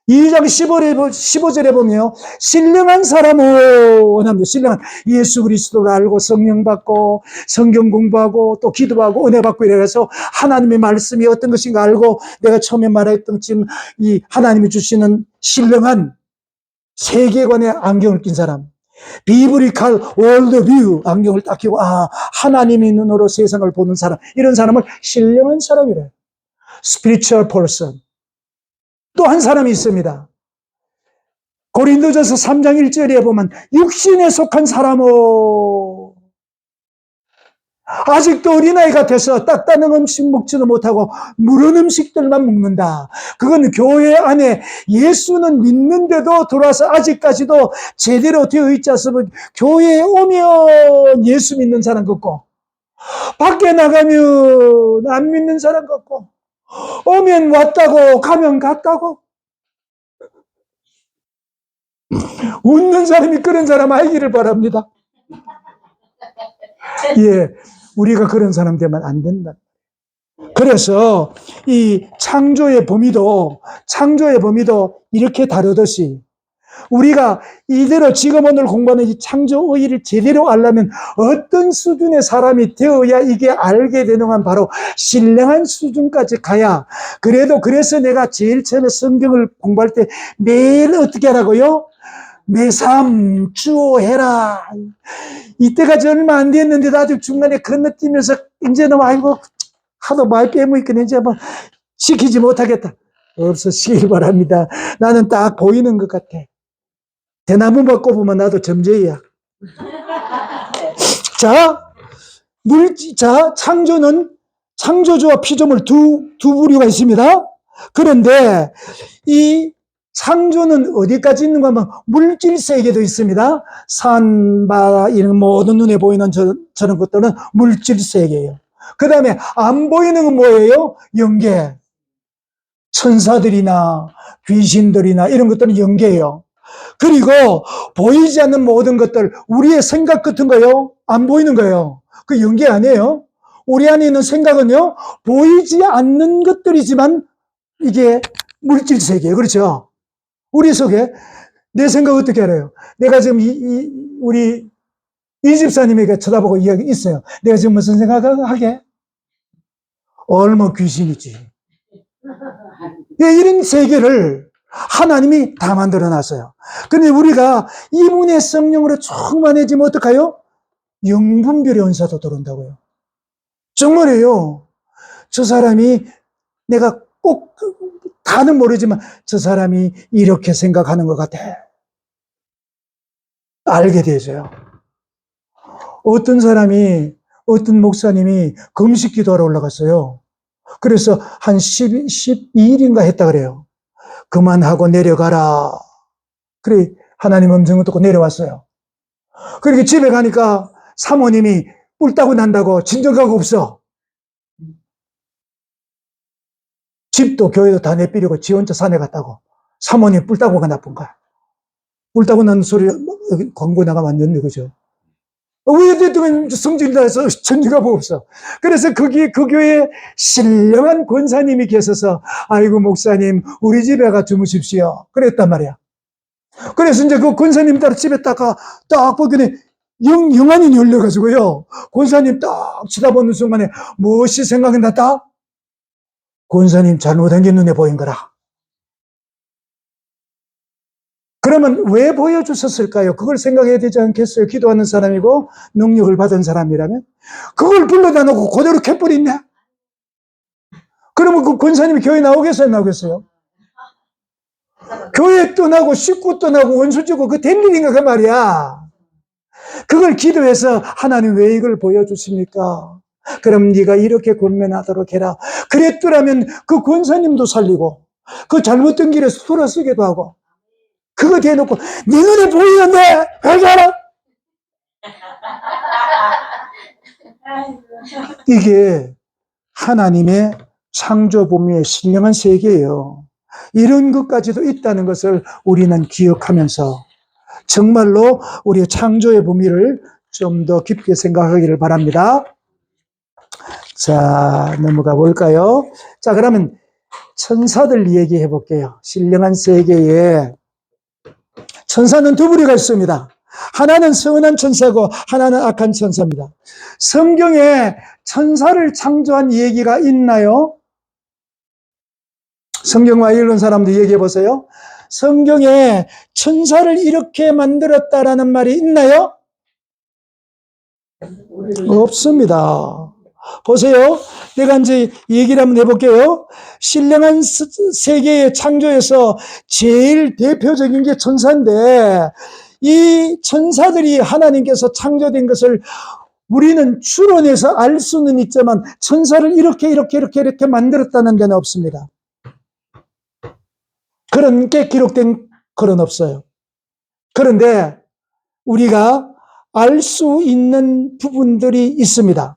2장 15절에 보면 신령한 사람은 원합니다. 신령한 예수 그리스도를 알고 성령 받고 성경 공부하고 또 기도하고 은혜 받고 이래서 하나님의 말씀이 어떤 것인가 알고 내가 처음에 말했던 지금 이 하나님이 주시는 신령한 세계관의 안경을 낀 사람, 비브리칼 월드뷰 안경을 딱 끼고 하나님의 눈으로 세상을 보는 사람, 이런 사람을 신령한 사람이래요. spiritual person. 또 한 사람이 있습니다. 고린도전서 3장 1절에 보면 육신에 속한 사람은 아직도 어린아이 같아서 딱따는 음식 먹지도 못하고 무른 음식들만 먹는다. 그건 교회 안에 예수는 믿는데도 들어와서 아직까지도 제대로 되어 있지 않으면 교회에 오면 예수 믿는 사람 같고 밖에 나가면 안 믿는 사람 같고 오면 왔다고 가면 갔다고 웃는 사람이 그런 사람 알기를 바랍니다. 예, 우리가 그런 사람 되면 안 된다. 그래서 이 창조의 범위도 이렇게 다루듯이 우리가 이대로 지금 오늘 공부하는 이 창조의를 제대로 알려면 어떤 수준의 사람이 되어야 이게 알게 되는 건 바로 신령한 수준까지 가야. 그래서 내가 제일 처음에 성경을 공부할 때 매일 어떻게 하라고요? 매삼 주오해라. 이때까지 얼마 안 됐는데 아직 중간에 건너뛰면서 이제는 아이고 하도 많이 빼먹으니까 이제 뭐 시키지 못하겠다. 없으시길 바랍니다. 나는 딱 보이는 것 같아. 대나무만 꼽으면 나도 점쟁이야. 창조는 창조주와 피조물 두 부류가 있습니다. 그런데 이 창조는 어디까지 있는가 하면 물질 세계도 있습니다. 산, 바다, 이런 모든 눈에 보이는 저런 것들은 물질 세계예요. 그 다음에 안 보이는 건 뭐예요? 영계. 천사들이나 귀신들이나 이런 것들은 영계예요. 그리고 보이지 않는 모든 것들, 우리의 생각 같은 거요, 안 보이는 거예요. 그 영계 아니에요. 우리 안에 있는 생각은요, 보이지 않는 것들이지만 이게 물질 세계예요. 그렇죠? 우리 속에 내 생각 어떻게 알아요? 내가 지금 우리 이 집사님에게 쳐다보고 이야기 있어요. 내가 지금 무슨 생각을 하게? 얼마 귀신이지. 이런 세계를 하나님이 다 만들어 놨어요. 근데 우리가 이분의 성령으로 충만해지면 어떡해요? 영분별의 은사도 들어온다고요. 정말이에요. 저 사람이 내가 꼭 다는 모르지만 저 사람이 이렇게 생각하는 것 같아. 알게 되죠. 어떤 목사님이 금식 기도하러 올라갔어요. 그래서 한 12일인가 했다 그래요. 그만하고 내려가라. 그래, 하나님 음성을 듣고 내려왔어요. 그렇게 집에 가니까 사모님이 뿔 따고 난다고 진정각 없어. 집도 교회도 다 내비리고 지 혼자 산에 갔다고. 사모님 뿔 따고가 나쁜 거야. 뿔 따고 난 소리 광고 나가면 안 되는데, 그죠? 왜 대통령 성질이 나서 전지가 뭐 없어. 그래서 그 교회에 신령한 권사님이 계셔서, 아이고, 목사님, 우리 집에 가 주무십시오. 그랬단 말이야. 그래서 이제 그 권사님 따라 집에 딱 보더니 영안이 열려가지고요. 권사님 딱 쳐다보는 순간에 무엇이 생각이 났다? 권사님 잘못한 게 눈에 보인 거라. 그러면 왜 보여주셨을까요? 그걸 생각해야 되지 않겠어요? 기도하는 사람이고 능력을 받은 사람이라면? 그걸 불러다 놓고 그대로 캐버리네? 그러면 그 권사님이 교회 나오겠어요? 안 나오겠어요? 교회 떠나고 식구 떠나고 원수 주고 그 된 일인가 그 말이야. 그걸 기도해서 하나님 왜 이걸 보여주십니까? 그럼 네가 이렇게 권면하도록 해라. 그랬더라면 그 권사님도 살리고 그 잘못된 길에서 돌아서기도 하고 그거 대놓고 네 눈에 보이는데 왜 가라? 이게 하나님의 창조 범위의 신령한 세계예요. 이런 것까지도 있다는 것을 우리는 기억하면서 정말로 우리의 창조의 범위를 좀 더 깊게 생각하기를 바랍니다. 자, 넘어가 볼까요? 자, 그러면 천사들 얘기해 볼게요. 신령한 세계에 천사는 두 부류가 있습니다. 하나는 선한 천사고 하나는 악한 천사입니다. 성경에 천사를 창조한 얘기가 있나요? 성경과 읽은 사람들 얘기해 보세요. 성경에 천사를 이렇게 만들었다라는 말이 있나요? 없습니다. 보세요. 내가 이제 얘기를 한번 해볼게요. 신령한 세계의 창조에서 제일 대표적인 게 천사인데, 이 천사들이 하나님께서 창조된 것을 우리는 추론해서 알 수는 있지만 천사를 이렇게 만들었다는 데는 없습니다. 그런 게 기록된 글은 없어요. 그런데 우리가 알 수 있는 부분들이 있습니다.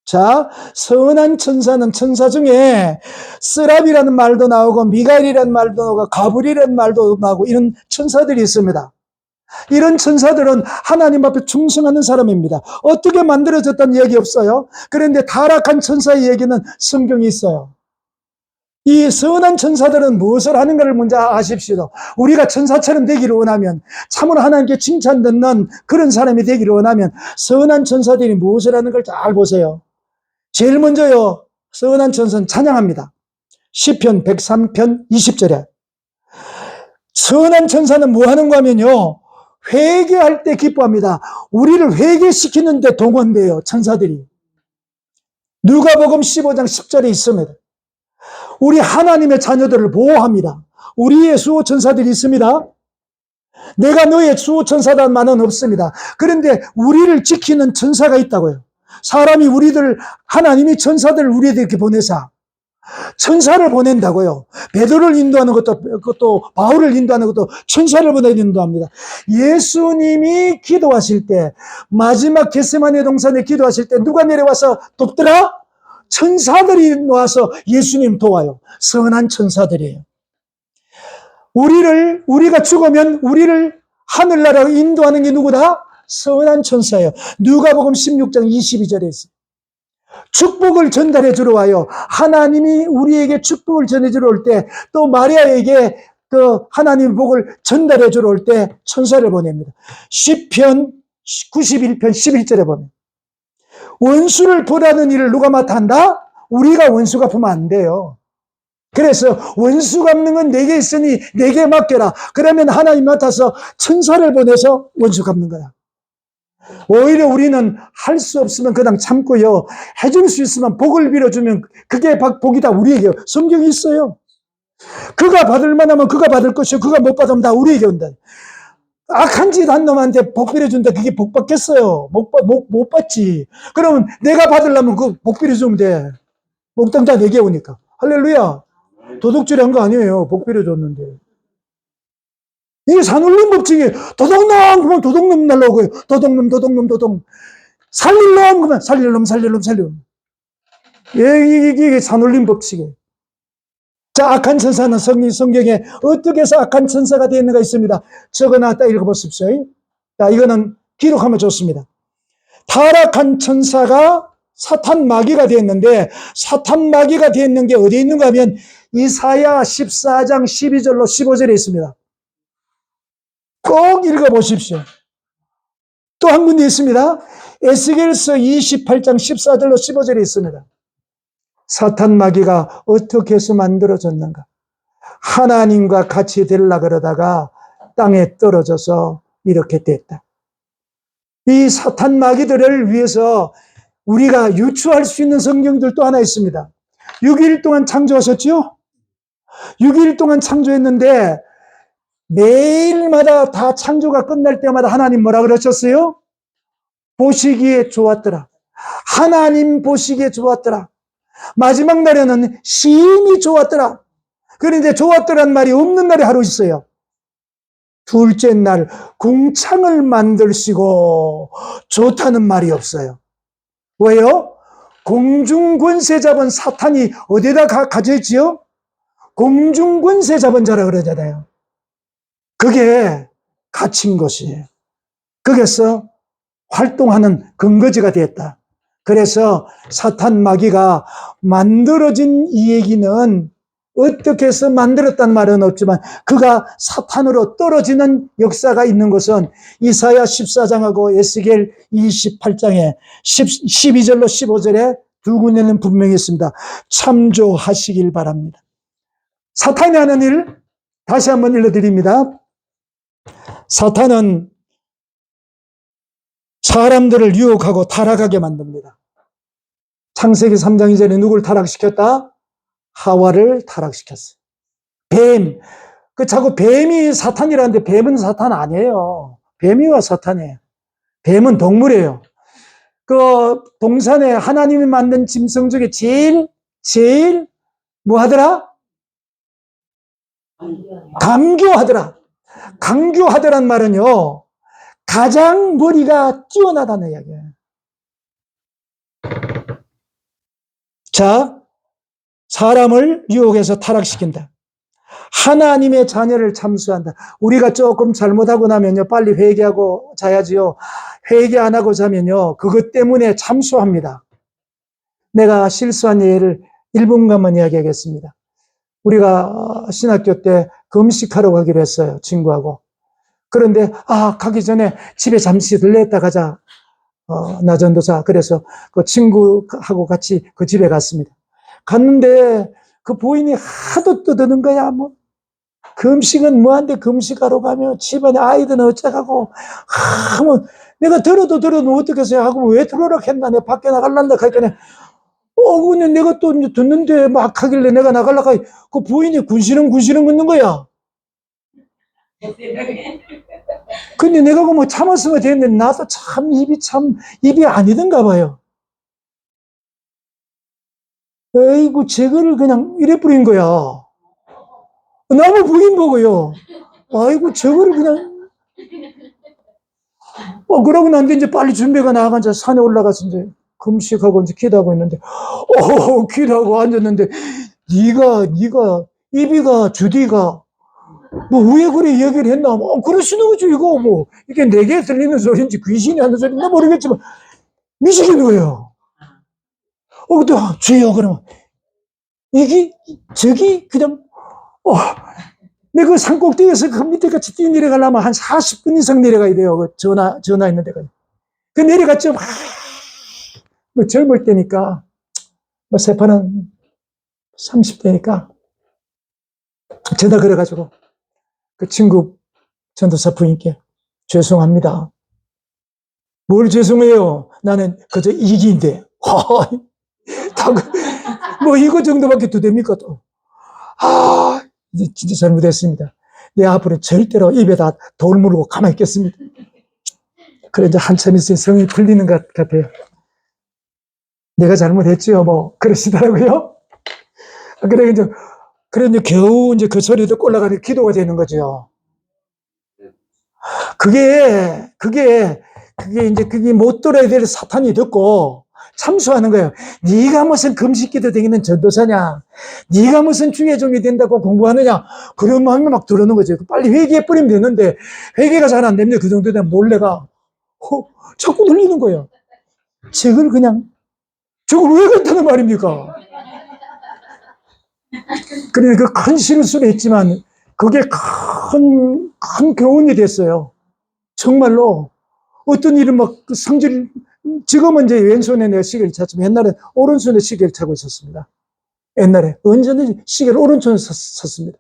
자, 선한 천사는 천사 중에 스랍이라는 말도 나오고 미가엘이라는 말도 나오고 가브리엘이라는 말도 나오고 이런 천사들이 있습니다. 이런 천사들은 하나님 앞에 충성하는 사람입니다. 어떻게 만들어졌다는 얘기 없어요. 그런데 타락한 천사의 얘기는 성경에 있어요. 이 선한 천사들은 무엇을 하는가를 먼저 아십시오. 우리가 천사처럼 되기를 원하면, 참으로 하나님께 칭찬 듣는 그런 사람이 되기를 원하면 선한 천사들이 무엇을 하는 걸 잘 보세요. 제일 먼저요, 선한 천사는 찬양합니다. 시편 103편 20절에 선한 천사는 뭐 하는가 하면요, 회개할 때 기뻐합니다. 우리를 회개시키는데 동원돼요, 천사들이. 누가복음 15장 10절에 있습니다. 우리 하나님의 자녀들을 보호합니다. 우리의 수호천사들이 있습니다. 내가 너의 수호천사라는 말은 없습니다. 그런데 우리를 지키는 천사가 있다고요. 사람이 하나님이 천사들을 우리에게 보내사 천사를 보낸다고요. 베드로를 인도하는 것도 바울을 인도하는 것도 천사를 보내 인도합니다. 예수님이 기도하실 때, 마지막 겟세마네 동산에 기도하실 때 누가 내려와서 돕더라? 천사들이 와서 예수님 도와요. 선한 천사들이에요. 우리가 죽으면 우리를 하늘나라로 인도하는 게 누구다? 선한 천사예요. 누가복음 16장 22절에 있어요. 축복을 전달해 주러 와요. 하나님이 우리에게 축복을 전해 주러 올 때, 또 마리아에게 그 하나님의 복을 전달해 주러 올 때 천사를 보냅니다. 시편 91편 11절에 보면 원수를 벌하는 일을 누가 맡아 한다? 우리가 원수 갚으면 안 돼요. 그래서 원수 갚는 건 내게 있으니 내게 맡겨라. 그러면 하나님 맡아서 천사를 보내서 원수 갚는 거야. 오히려 우리는 할 수 없으면 그냥 참고요. 해줄 수 있으면 복을 빌어주면 그게 복이다 우리에게. 성경이 있어요. 그가 받을 만하면 그가 받을 것이요 그가 못 받으면 다 우리에게 온다. 악한 짓 한 놈한테 복 빌어준다. 그게 복 받겠어요? 못 받지. 그러면 내가 받으려면 그 복 빌어주면 돼. 목당 다 내게 오니까. 할렐루야. 도둑질한 거 아니에요. 복 빌어줬는데. 이게 산울림 법칙이에요. 도둑놈 그러면 도둑놈 날라오고요. 도둑놈 살릴 놈 그러면 살릴 놈. 이게 산울림 법칙이에요. 자, 악한 천사는 성경에 어떻게 해서 악한 천사가 되었는가 있습니다. 적어놨다 읽어보십시오. 자, 이거는 기록하면 좋습니다. 타락한 천사가 사탄 마귀가 되었는데, 사탄 마귀가 되었는 게 어디에 있는가 하면 이사야 14장 12절로 15절에 있습니다. 꼭 읽어보십시오. 또 한 군데 있습니다. 에스겔서 28장 14절로 15절에 있습니다. 사탄 마귀가 어떻게 해서 만들어졌는가? 하나님과 같이 되려고 그러다가 땅에 떨어져서 이렇게 됐다. 이 사탄 마귀들을 위해서 우리가 유추할 수 있는 성경들 또 하나 있습니다. 6일 동안 창조하셨죠? 6일 동안 창조했는데 매일마다 다 창조가 끝날 때마다 하나님 뭐라 그러셨어요? 보시기에 좋았더라. 하나님 보시기에 좋았더라. 마지막 날에는 심히 좋았더라. 그런데 좋았더란 말이 없는 날이 하루 있어요. 둘째 날 궁창을 만들시고 좋다는 말이 없어요. 왜요? 공중권세 잡은 사탄이 어디다 가져있지요? 공중권세 잡은 자라 그러잖아요. 그게 갇힌 것이에요. 거기서 활동하는 근거지가 됐다. 그래서 사탄 마귀가 만들어진 이 얘기는 어떻게 해서 만들었다는 말은 없지만 그가 사탄으로 떨어지는 역사가 있는 것은 이사야 14장하고 에스겔 28장에 12절로 15절에 두 군데는 분명히 있습니다. 참조하시길 바랍니다. 사탄이 하는 일 다시 한번 읽어드립니다. 사탄은 사람들을 유혹하고 타락하게 만듭니다. 창세기 3장 이전에 누굴 타락시켰다? 하와를 타락시켰어요. 뱀. 자꾸 뱀이 사탄이라는데 뱀은 사탄 아니에요. 뱀이와 사탄이에요. 뱀은 동물이에요. 동산에 하나님이 만든 짐승 중에 제일 뭐 하더라? 감교하더라. 강교하더란 말은요, 가장 머리가 뛰어나다는 이야기예요. 자, 사람을 유혹해서 타락시킨다. 하나님의 자녀를 참수한다. 우리가 조금 잘못하고 나면요, 빨리 회개하고 자야지요. 회개 안 하고 자면요, 그것 때문에 참수합니다. 내가 실수한 예를 1분간만 이야기하겠습니다. 우리가 신학교 때 금식하러 가기로 했어요, 친구하고. 그런데 가기 전에 집에 잠시 들렸다 가자. 나전도사. 그래서 그 친구하고 같이 그 집에 갔습니다. 갔는데 그 부인이 하도 떠드는 거야. 뭐 금식은 뭐한데 금식하러 가면 집안에 아이들은 어쩌고. 뭐 내가 들어도 어떻겠어요 하고 왜 들어라 했나. 내가 밖에 나갈란다 하니까 근데 내가 또 듣는데 막 하길래 내가 나갈라가 그 부인이 군시렁 걷는 거야. 근데 내가 뭐 참았으면 되는데 나도 입이 아니던가 봐요. 에이구, 저거를 그냥 이래 뿌린 거야. 나무 부인 보고요. 아이고, 저거를 그냥. 그러고 난 뒤에 이제 빨리 준비가 나가서 이제 산에 올라가서 이제 금식하고 이제 기도하고 있는데, 기도하고 앉았는데, 네가, 이비가, 주디가, 뭐, 왜 그래, 얘기를 했나? 그러시는 거죠, 이거, 뭐. 이게 내게 들리는 소리인지 귀신이 하는 소리인지 모르겠지만, 미치겠는 거예요. 근데, 주여, 그러면, 저기, 그냥, 내가 그 산꼭대기에서 그 밑에까지 뛰어 내려가려면 한 40분 이상 내려가야 돼요. 그 전화 있는 데가. 그 내려갔죠. 뭐 젊을 때니까, 뭐 세파는 30대니까, 전화 그래가지고, 그 친구 전도사 부인께 죄송합니다. 뭘 죄송해요? 나는 그저 이기인데. 뭐 이거 정도밖에 또 됩니까 또. 이제 진짜 잘못했습니다. 내 앞으로 절대로 입에다 돌 물고 가만히 있겠습니다. 그래 이제 한참 있으니 성이 풀리는 것 같아요. 내가 잘못했지요 뭐 그러시더라고요. 그래 이제 겨우 이제 그 소리 듣고 올라가는 기도가 되는 거죠. 그게 못 들어야 될 사탄이 듣고 참수하는 거예요. 네가 무슨 금식기도 되기는 전도사냐? 네가 무슨 주의 종이 된다고 공부하느냐? 그런 마음이 막 들어오는 거죠. 빨리 회개해버리면 되는데 회개가 잘 안 됩니다. 그 정도 되면 몰래가 자꾸 들리는 거예요. 저걸 왜 그렇다는 말입니까? 그러니까 큰 실수를 했지만 그게 큰 교훈이 됐어요. 정말로 어떤 일은 막 지금은 이제 왼손에 내가 시계를 찼지만 옛날에 오른손에 시계를 차고 있었습니다. 옛날에 언제든지 시계를 오른손에 찼습니다.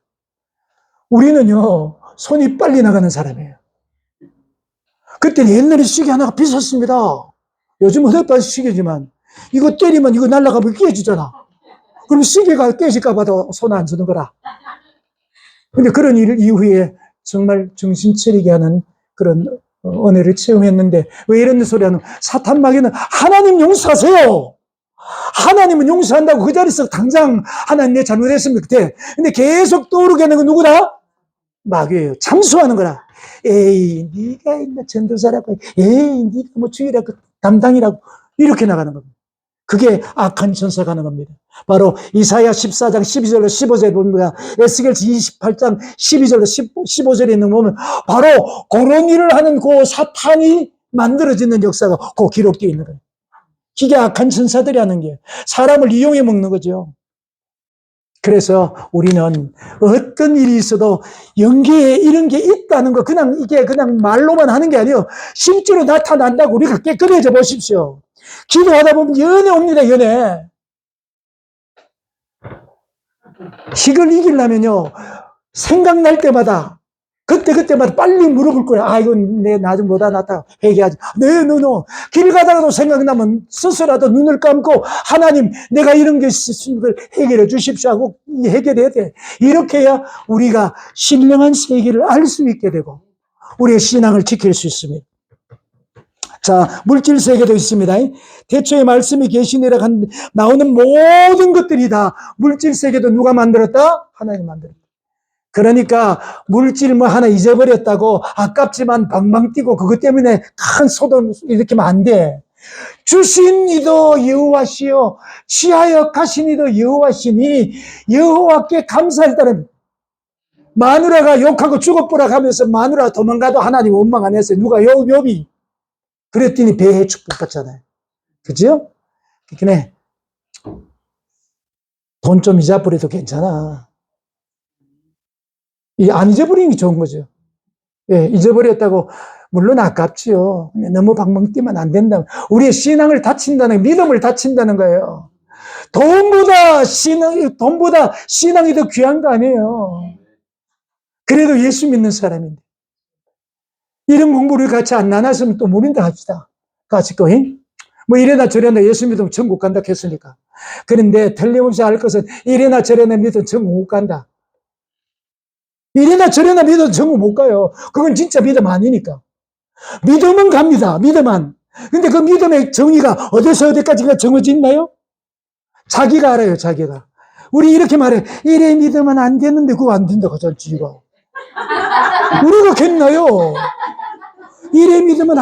우리는요 손이 빨리 나가는 사람이에요. 그때는 옛날에 시계 하나가 비쌌습니다. 요즘은 흑발 시계지만 이거 때리면 이거 날아가면 깨지잖아. 그럼 시계가 깨질까 봐도 손 안 주는 거라. 근데 그런 일 이후에 정말 정신 차리게 하는 그런 은혜를 체험했는데 왜 이런 소리 하는 사탄 마귀는 하나님 용서하세요. 하나님은 용서한다고 그 자리에서 당장 하나님 내 잘못했습니다. 그때 근데 계속 떠오르게 하는 건 누구다? 마귀예요. 참수하는 거라. 에이 네가 있나 전도사라고, 에이 네가 뭐 주의라고 담당이라고 이렇게 나가는 겁니다. 그게 악한 천사가 하는 겁니다. 바로 이사야 14장 12절로 15절에 보면 에스겔 28장 12절로 15절에 있는 거 보면 바로 그런 일을 하는 그 사탄이 만들어지는 역사가 그 기록되어 있는 거예요. 기계 악한 천사들이 하는 게 사람을 이용해 먹는 거죠. 그래서 우리는 어떤 일이 있어도 연계에 이런 게 있다는 거 그냥 이게 그냥 말로만 하는 게 아니에요. 실제로 나타난다고 우리가 깨끗해져 보십시오. 기도하다 보면 연애 옵니다. 연애. 이걸 이기려면요. 생각날 때마다 그때마다 빨리 물어볼 거야. 아, 이건 내 나중 보다 낫다. 회개하지. 네, 길 가다가도 생각나면 스스로라도 눈을 감고 하나님, 내가 이런 게 있으니까 해결해 주십시오 하고 해결해야 돼. 이렇게 해야 우리가 신령한 세계를 알 수 있게 되고 우리의 신앙을 지킬 수 있습니다. 자, 물질 세계도 있습니다. 태초에 말씀이 계시니라 나오는 모든 것들이 다 물질 세계도 누가 만들었다? 하나님 만들었다. 그러니까 물질 뭐 하나 잊어버렸다고 아깝지만 방방 뛰고 그것 때문에 큰 소동 일으키면 안 돼. 주신 이도 여호와시요 취하여 가신 이도 여호와시니 여호와께 감사할 따름. 마누라가 욕하고 죽어보라 하면서 마누라가 도망가도 하나님 원망 안 했어요. 누가 욥이 그랬더니 배에 축복받잖아요. 그죠? 그러니까 돈 좀 잊어버려도 괜찮아. 안 잊어버리는 게 좋은 거죠. 예, 잊어버렸다고, 물론 아깝지요. 너무 방방 뛰면 안 된다. 우리의 신앙을 다친다는, 믿음을 다친다는 거예요. 돈보다 신앙이 더 귀한 거 아니에요. 그래도 예수 믿는 사람인데. 이런 공부를 같이 안 나눴으면 또 모른다 합시다. 같이 뭐 이래나 저래나 예수 믿으면 천국 간다 했으니까. 그런데 틀림없이 알 것은 이래나 저래나 믿으면 천국 못 간다. 이래나 저래나 믿어도 천국 못 가요. 그건 진짜 믿음 아니니까. 믿음은 갑니다. 믿음은. 근데 그 믿음의 정의가 어디서 어디까지가 정해져 있나요? 자기가 알아요, 자기가. 우리 이렇게 말해. 이래 믿으면 안 되는데 그거 안 된다고 하잖지가. 우리가 겠나요? 이래 믿으면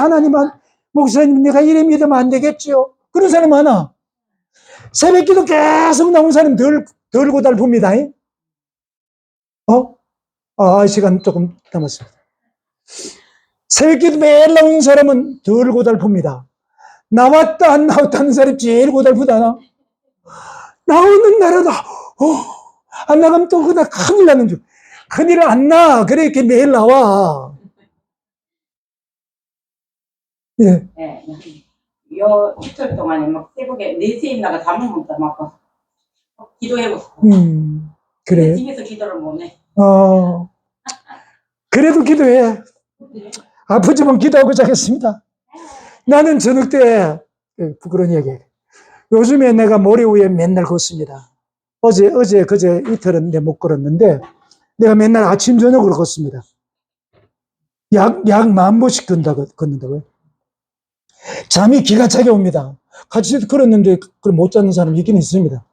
목사님 내가 이래 믿으면 안 되겠지요? 그런 사람 많아. 새벽기도 계속 나온 사람 덜 고달픕니다. 시간 조금 남았습니다. 새벽기도 매일 나오는 사람은 덜 고달픕니다. 나왔다 안 나왔다 하는 사람이 제일 고달프다. 나오는 날에도 안 나가면 또 그날 큰일 나는 줄. 큰일 안 나. 그래 이렇게 매일 나와. 예. 네. 요 이틀 동안에 막 새벽에 4시에 일어나가 잠을 못 자. 막 기도해보고. 그래. 집에서 기도를 못 해. 그래도 기도해. 아프지만 기도하고 자겠습니다. 나는 저녁 때, 부끄러운 얘기. 요즘에 내가 모래 위에 맨날 걷습니다. 그제 이틀은 내 못 걸었는데, 내가 맨날 아침, 저녁으로 걷습니다. 약 10,000보씩 걷는다고요. 잠이 기가 차게 옵니다. 같이 걸었는데, 그걸 못 자는 사람이 있긴 있습니다.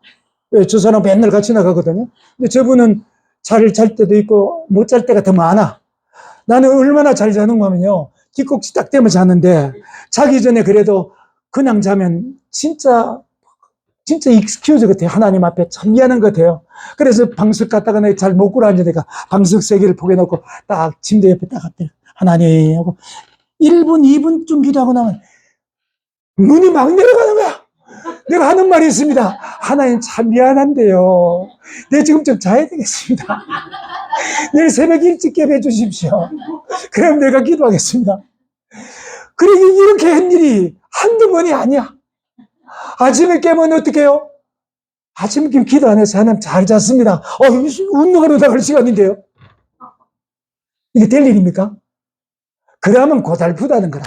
저 사람 맨날 같이 나가거든요. 근데 저분은 잘 때도 있고, 못 잘 때가 더 많아. 나는 얼마나 잘 자는 거면요. 뒷꼭지 딱 대면 자는데, 자기 전에 그래도 그냥 자면 진짜 익스큐즈 같아요. 하나님 앞에 참 미안한 것 같아요. 그래서 방석 갔다가 내가 잘 못 굴어 앉으니까 방석 3개를 포개 놓고 딱 침대 옆에 딱 앞에 하나님 하고 1분, 2분쯤 기도하고 나면 눈이 막 내려가는 거야. 내가 하는 말이 있습니다. 하나님 참 미안한데요. 내 지금 좀 자야 되겠습니다. 내일 새벽 일찍 깨워 주십시오. 그럼 내가 기도하겠습니다. 그리고 이렇게 한 일이 한두 번이 아니야. 아침에 깨면 어떻게 해요? 아침에 깨면 기도 안 해서 하나님 잘 잤습니다. 운동하러 나갈 시간인데요. 이게 될 일입니까? 그러면 고달프다는 거라.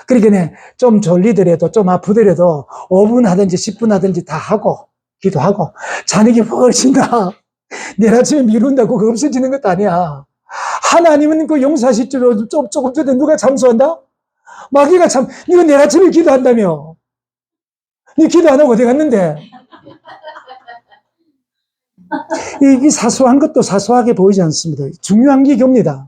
그러니까 좀 졸리더라도 좀 아프더라도 5분 하든지 10분 하든지 다 하고 기도하고 자는 게 훨씬 다 내일 아침에 미룬다고 그거 없어지는 것도 아니야. 하나님은 그 용서하실지로 조금 전에 누가 참소한다? 마귀가 참 이거 내일 아침에 기도한다며. 니 기도 안 하고 어디 갔는데? 이 사소한 것도 사소하게 보이지 않습니다. 중요한 게 이겁니다.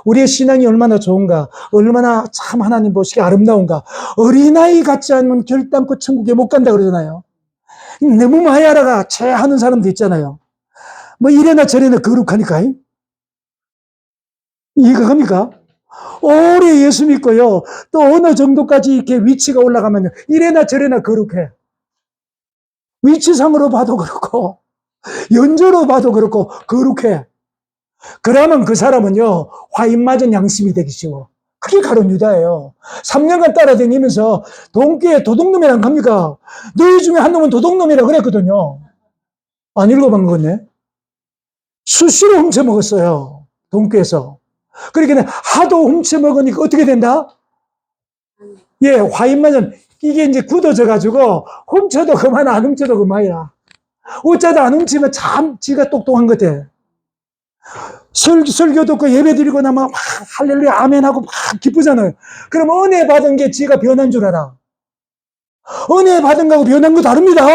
우리의 신앙이 얼마나 좋은가, 얼마나 참 하나님 보시기에 아름다운가. 어린아이 같지 않으면 결단코 천국에 못 간다 그러잖아요. 너무 많이 알아가 체하는 사람도 있잖아요. 뭐 이래나 저래나 거룩하니까. 이해가 갑니까? 오래 예수 믿고요. 또 어느 정도까지 이렇게 위치가 올라가면요. 이래나 저래나 거룩해. 위치상으로 봐도 그렇고, 연조로 봐도 그렇고, 거룩해. 그러면 그 사람은요, 화인 맞은 양심이 되기 쉬워. 그게 가룟 유다예요. 3년간 따라다니면서 동교에 도둑놈이란 겁니까? 너희 중에 한 놈은 도둑놈이라 그랬거든요. 안 읽어본 거네. 수시로 훔쳐먹었어요. 동교에서. 그러니까 하도 훔쳐먹으니까 어떻게 된다? 예, 화인 맞은, 이게 이제 굳어져가지고, 훔쳐도 그만, 안 훔쳐도 그만이라. 어쩌다 안 훔치면 참 지가 똑똑한 것 같아. 설교 듣고 예배 드리고 나면 막 할렐루야 아멘하고 막 기쁘잖아요. 그럼 은혜 받은 게 지가 변한 줄 알아. 은혜 받은 거하고 변한 거 다릅니다.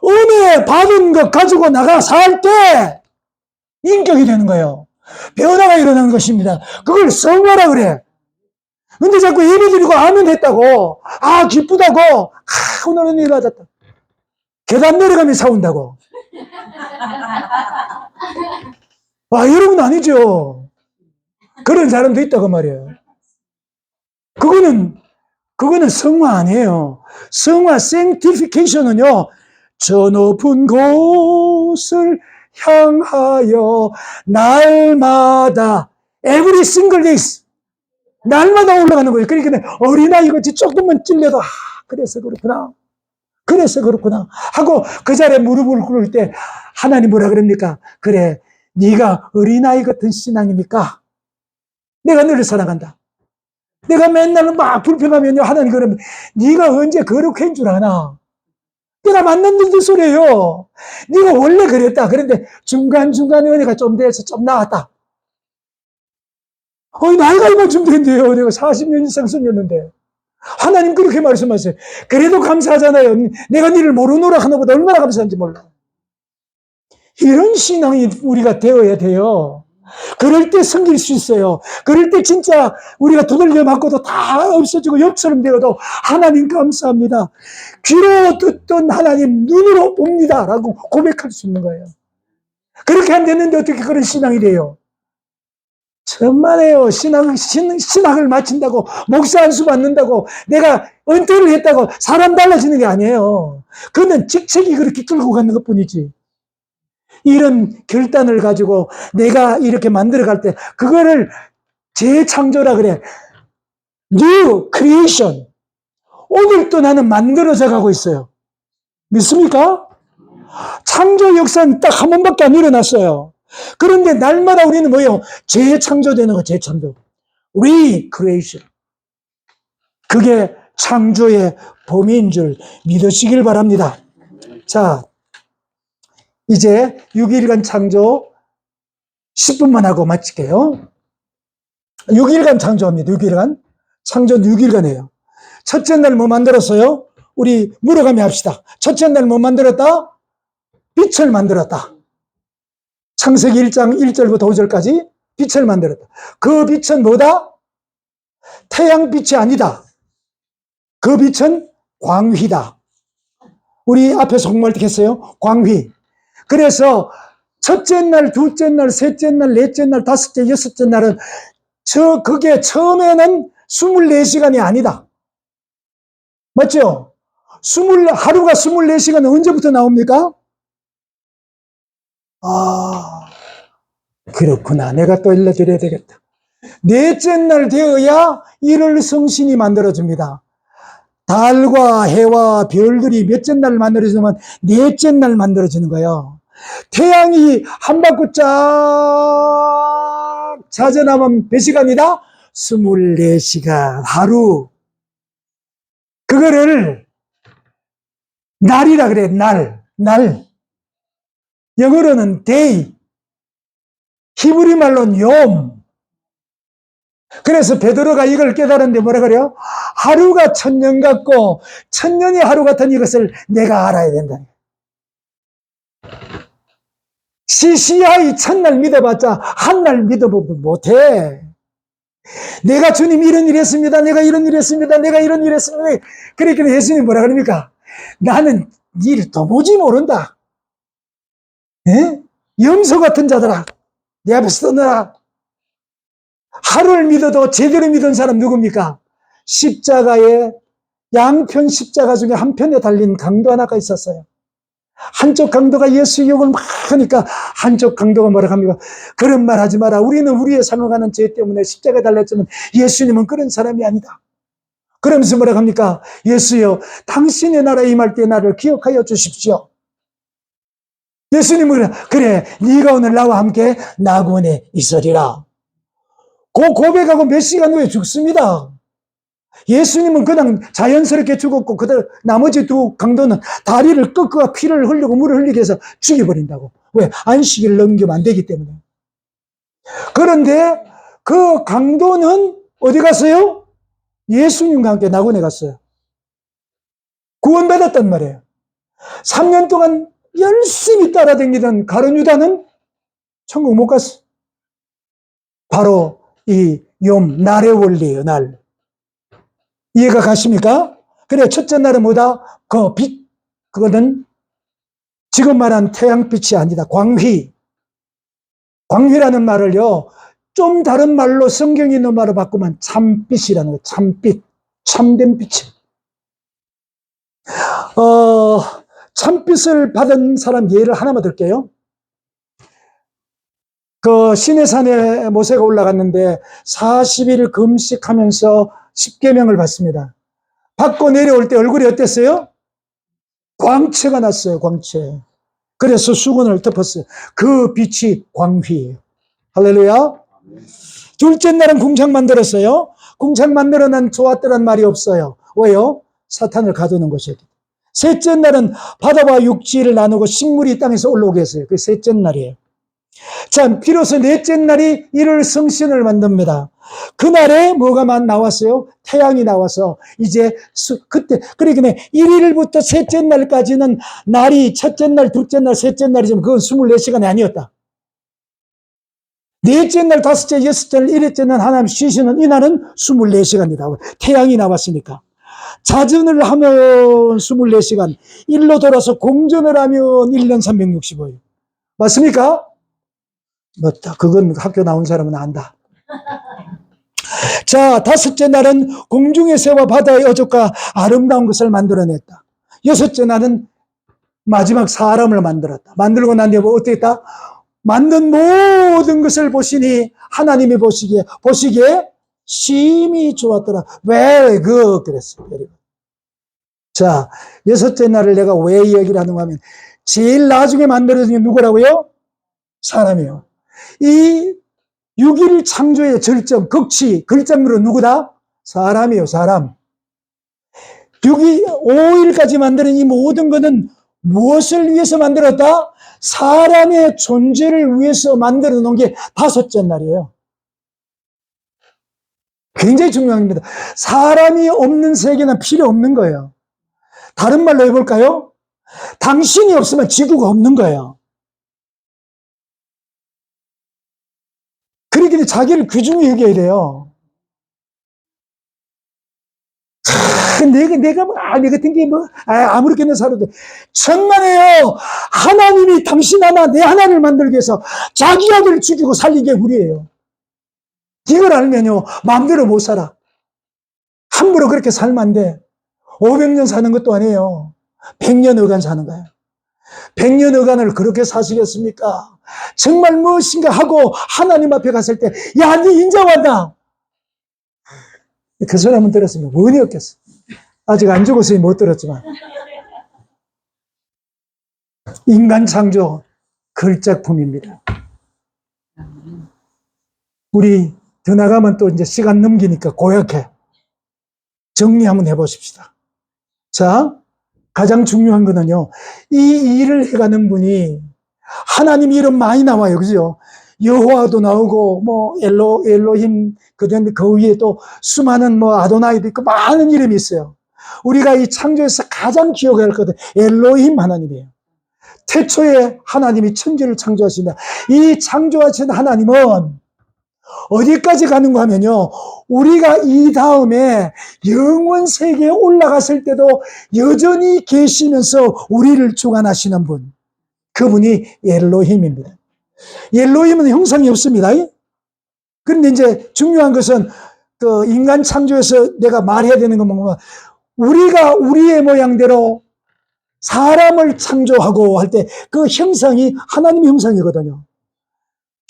은혜 받은 것 가지고 나가 살 때 인격이 되는 거예요. 변화가 일어나는 것입니다. 그걸 성화라 그래. 근데 자꾸 예배 드리고 아멘 했다고, 아 기쁘다고, 아 오늘 은혜 받았다. 계단 내려가면 사온다고. 아, 여러분 아니죠. 그런 사람도 있다고 말이에요. 그거는 성화 아니에요. 성화, sanctification은요, 저 높은 곳을 향하여 날마다, every single days, 날마다 올라가는 거예요. 그러니까 어린아이같이 조금만 찔려도, 아, 그래서 그렇구나. 그래서 그렇구나. 하고 그 자리에 무릎을 꿇을 때 하나님 뭐라 그럽니까? 그래, 네가 어린아이 같은 신앙이니까 내가 너를 사랑한다. 내가 맨날 막 불평하면요, 하나님 그러면 네가 언제 거룩한 줄 아나? 내가 맞는 소리예요. 네가 원래 그랬다. 그런데 중간중간에 은혜가 좀 돼서 좀 나았다. 나이가 얼마쯤 된대요. 내가 40년 이상 성녔는데. 하나님 그렇게 말씀하세요. 그래도 감사하잖아요. 내가 니를 모르노라 하나보다 얼마나 감사한지 몰라. 이런 신앙이 우리가 되어야 돼요. 그럴 때 섬길 수 있어요. 그럴 때 진짜 우리가 두들겨 맞고도 다 없어지고 옆처럼 되어도 하나님 감사합니다. 귀로 듣던 하나님 눈으로 봅니다. 라고 고백할 수 있는 거예요. 그렇게 안 됐는데 어떻게 그런 신앙이 돼요? 천만에요. 신학을 마친다고, 목사 안수 받는다고, 내가 은퇴를 했다고 사람 달라지는 게 아니에요. 그건 직책이 그렇게 끌고 가는 것 뿐이지. 이런 결단을 가지고 내가 이렇게 만들어갈 때, 그거를 재창조라 그래. New creation. 오늘도 나는 만들어져 가고 있어요. 믿습니까? 창조 역사는 딱 한 번밖에 안 일어났어요. 그런데 날마다 우리는 뭐예요? 재창조되는 거, 재창조. Recreation. 그게 창조의 범위인 줄 믿으시길 바랍니다. 자, 이제 6일간 창조 10분만 하고 마칠게요. 6일간 창조합니다. 6일간. 창조는 6일간이에요. 첫째 날 뭐 만들었어요? 우리 물어가며 합시다. 첫째 날 뭐 만들었다? 빛을 만들었다. 창세기 1장 1절부터 5절까지 빛을 만들었다. 그 빛은 뭐다? 태양빛이 아니다. 그 빛은 광휘다. 우리 앞에서 공부할 때 했어요. 광휘. 그래서 첫째 날, 둘째 날, 셋째 날, 넷째 날, 다섯째, 여섯째 날은 그게 처음에는 24시간이 아니다. 맞죠? 하루가 24시간은 언제부터 나옵니까? 아, 그렇구나. 내가 또 일러드려야 되겠다. 넷째 날 되어야 일월 성신이 만들어집니다. 달과 해와 별들이 몇째 날 만들어지면 넷째 날 만들어지는 거예요. 태양이 한 바퀴 쫙 자전하면 몇 시간이다? 24시간 하루. 그거를 날이라 그래. 날. 영어로는 day. 히브리 말로는 욤. 그래서 베드로가 이걸 깨달았는데 뭐라 그래요? 하루가 천년 같고 천년이 하루 같은 이것을 내가 알아야 된다. CCI 첫날 믿어봤자 한 날 믿어보면 못해. 내가 주님 이런 일 했습니다. 내가 이런 일 했습니다. 내가 이런 일 했습니다. 그러니까 예수님이 뭐라 그럽니까? 나는 일 도무지 모른다. 예? 염소 같은 자들아, 내 앞에서 떠나라. 하루를 믿어도 제대로 믿은 사람 누굽니까? 십자가에 양편 십자가 중에 한편에 달린 강도 하나가 있었어요. 한쪽 강도가 예수 욕을 막 하니까 한쪽 강도가 뭐라 합니까? 그런 말 하지 마라. 우리는 우리의 상응하는 죄 때문에 십자가에 달렸지만 예수님은 그런 사람이 아니다. 그러면서 뭐라 합니까? 예수여, 당신의 나라에 임할 때 나를 기억하여 주십시오. 예수님은 그래, 네가 오늘 나와 함께 낙원에 있으리라. 그 고백하고 몇 시간 후에 죽습니다. 예수님은 그냥 자연스럽게 죽었고, 그대로 나머지 두 강도는 다리를 꺾어 피를 흘리고 물을 흘리게 해서 죽여버린다고. 왜? 안식일을 넘기면 안 되기 때문에. 그런데 그 강도는 어디 갔어요? 예수님과 함께 낙원에 갔어요. 구원받았단 말이에요. 3년 동안 열심히 따라다니던 가룟 유다는 천국 못 갔어. 바로 이 욤, 날의 원리예요, 날. 이해가 가십니까? 그래, 첫째 날은 뭐다? 그 빛, 그거는 지금 말한 태양빛이 아니다. 광휘. 광휘라는 말을요, 좀 다른 말로 성경에 있는 말로 바꾸면 참빛이라는 거예요. 참빛. 참된 빛이. 참빛을 받은 사람 예를 하나만 들게요. 그 시내산에 모세가 올라갔는데 40일 금식하면서 10계명을 받습니다. 받고 내려올 때 얼굴이 어땠어요? 광채가 났어요, 광채. 그래서 수건을 덮었어요. 그 빛이 광휘예요. 할렐루야. 둘째 날은 궁창 만들었어요. 궁창 만들어 난 좋았더란 말이 없어요. 왜요? 사탄을 가두는 것이었기 때문에. 셋째 날은 바다와 육지를 나누고 식물이 땅에서 올라오게 했어요. 그게 셋째 날이에요. 자, 비로소 넷째 날이 일월 성신을 만듭니다. 그날에 뭐가 나왔어요? 태양이 나와서 이제 그때 그러니까 1일부터 셋째 날까지는 날이 첫째 날, 둘째 날, 셋째 날이지만 그건 24시간이 아니었다. 넷째 날, 다섯째, 여섯째 날, 일곱째 날 하나님 쉬시는 이날은 24시간이다. 태양이 나왔으니까. 자전을 하면 24시간, 일로 돌아서 공전을 하면 1년 365일. 맞습니까? 맞다. 그건 학교 나온 사람은 안다. 자, 다섯째 날은 공중의 새와 바다의 어족과 아름다운 것을 만들어냈다. 여섯째 날은 마지막 사람을 만들었다. 만들고 난 뒤에 어떻게 했다? 만든 모든 것을 보시니 하나님이 보시기에 심히 좋았더라. Very good 그랬어요. 자, 여섯째 날을 내가 왜 얘기를 하는가 하면 제일 나중에 만들어진 게 누구라고요? 사람이요. 이 6일 창조의 절정, 극치, 글자으로 누구다? 사람이요, 사람. 5일까지 만드는 이 모든 것은 무엇을 위해서 만들었다? 사람의 존재를 위해서 만들어 놓은 게 다섯째 날이에요. 굉장히 중요한 겁니다. 사람이 없는 세계는 필요 없는 거예요. 다른 말로 해볼까요? 당신이 없으면 지구가 없는 거예요. 그러기 자기를 귀중히 여겨야 돼요. 내가 같은 게 아무렇게나 살아도 천만에요. 하나님이 당신 하나 내 하나를 만들기 위해서 자기 아들을 죽이고 살리게 우리예요. 이걸 알면요 마음대로 못 살아. 함부로 그렇게 살면 안 돼. 500년 사는 것도 아니에요. 100년 어간 사는 거예요. 100년 어간을 그렇게 사시겠습니까? 정말 무엇인가 하고 하나님 앞에 갔을 때 야, 네 인자 왔다. 그 소리 한번 들었으면 원이 없겠어. 아직 안 죽어서 못 들었지만. 인간 창조 걸작품입니다. 우리 더 나가면 또 이제 시간 넘기니까 고약해. 정리 한번 해보십시다. 자, 가장 중요한 거는요, 이 일을 해가는 분이 하나님 이름 많이 나와요. 그죠? 여호와도 나오고, 엘로힘, 그 위에 또 수많은 아도나이도 있고 많은 이름이 있어요. 우리가 이 창조에서 가장 기억해야 할 것은 엘로힘 하나님이에요. 태초에 하나님이 천지를 창조하신다. 이 창조하신 하나님은 어디까지 가는가 하면요, 우리가 이 다음에 영원 세계에 올라갔을 때도 여전히 계시면서 우리를 주관하시는 분, 그분이 엘로힘입니다. 엘로힘은 형상이 없습니다. 그런데 이제 중요한 것은 그 인간 창조에서 내가 말해야 되는 건 뭔가 우리가 우리의 모양대로 사람을 창조하고 할 때 그 형상이 하나님의 형상이거든요.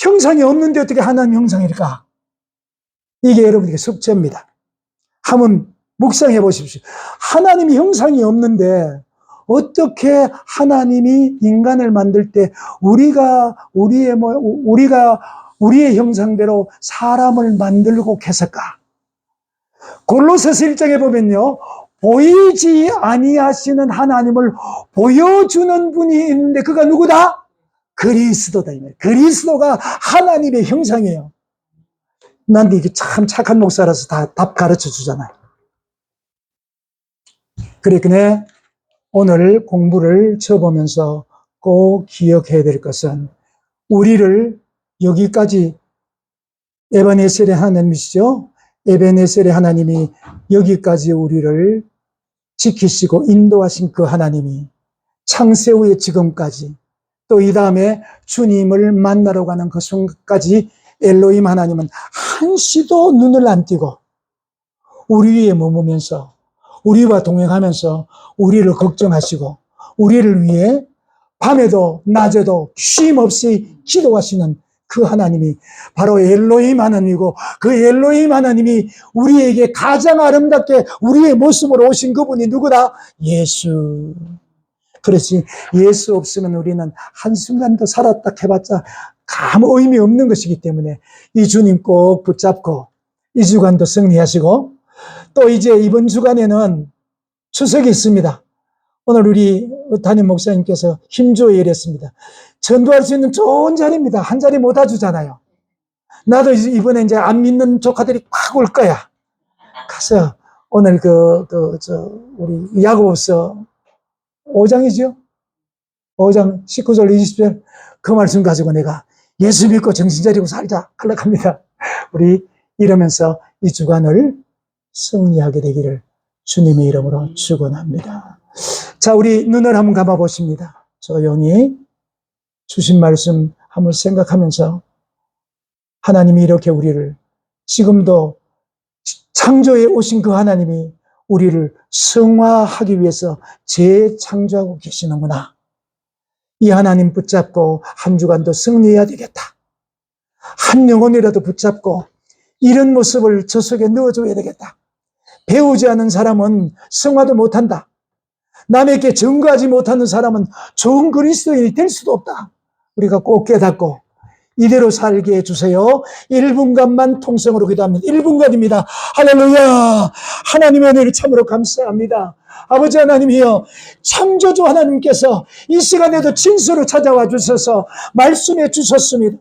형상이 없는데 어떻게 하나님 형상일까? 이게 여러분에게 숙제입니다. 한번 묵상해 보십시오. 하나님이 형상이 없는데 어떻게 하나님이 인간을 만들 때 우리가 우리의 형상대로 사람을 만들고 했을까? 골로새서 1장에 보면요, 보이지 아니하시는 하나님을 보여주는 분이 있는데 그가 누구다? 그리스도다. 그리스도가 하나님의 형상이에요. 난 이게 참 착한 목사라서 다 답 가르쳐 주잖아요. 그러니까 오늘 공부를 쳐보면서 꼭 기억해야 될 것은 우리를 여기까지 에베네셀의 하나님이시죠? 에베네셀의 하나님이 여기까지 우리를 지키시고 인도하신 그 하나님이 창세 후에 지금까지 또 이 다음에 주님을 만나러 가는 그 순간까지 엘로힘 하나님은 한시도 눈을 안 띄고 우리 위에 머무면서 우리와 동행하면서 우리를 걱정하시고 우리를 위해 밤에도 낮에도 쉼 없이 기도하시는 그 하나님이 바로 엘로힘 하나님이고 그 엘로힘 하나님이 우리에게 가장 아름답게 우리의 모습으로 오신 그분이 누구다? 예수. 그렇지, 예수 없으면 우리는 한순간도 살았다 해봤자 아무 의미 없는 것이기 때문에 이 주님 꼭 붙잡고 이 주간도 승리하시고 또 이제 이번 주간에는 추석이 있습니다. 오늘 우리 담임 목사님께서 힘주어 이랬습니다. 전도할 수 있는 좋은 자리입니다. 한 자리 못 와주잖아요. 나도 이번에 이제 안 믿는 조카들이 막 올 거야. 가서 오늘 우리 야고보서 5장이죠? 5장 19절 20절 그 말씀 가지고 내가 예수 믿고 정신 차리고 살자 하려고 합니다. 우리 이러면서 이 주간을 승리하게 되기를 주님의 이름으로 축원합니다. 자, 우리 눈을 한번 감아 보십니다. 조용히 주신 말씀 한번 생각하면서 하나님이 이렇게 우리를 지금도 창조에 오신 그 하나님이 우리를 성화하기 위해서 재창조하고 계시는구나. 이 하나님 붙잡고 한 주간도 승리해야 되겠다. 한 영혼이라도 붙잡고 이런 모습을 저 속에 넣어줘야 되겠다. 배우지 않은 사람은 성화도 못한다. 남에게 증거하지 못하는 사람은 좋은 그리스도인이 될 수도 없다. 우리가 꼭 깨닫고 이대로 살게 해주세요. 1분간만 통성으로 기도합니다. 1분간입니다. 할렐루야. 하나님의 은혜를 참으로 감사합니다. 아버지 하나님이여, 창조주 하나님께서 이 시간에도 진수로 찾아와 주셔서 말씀해 주셨습니다.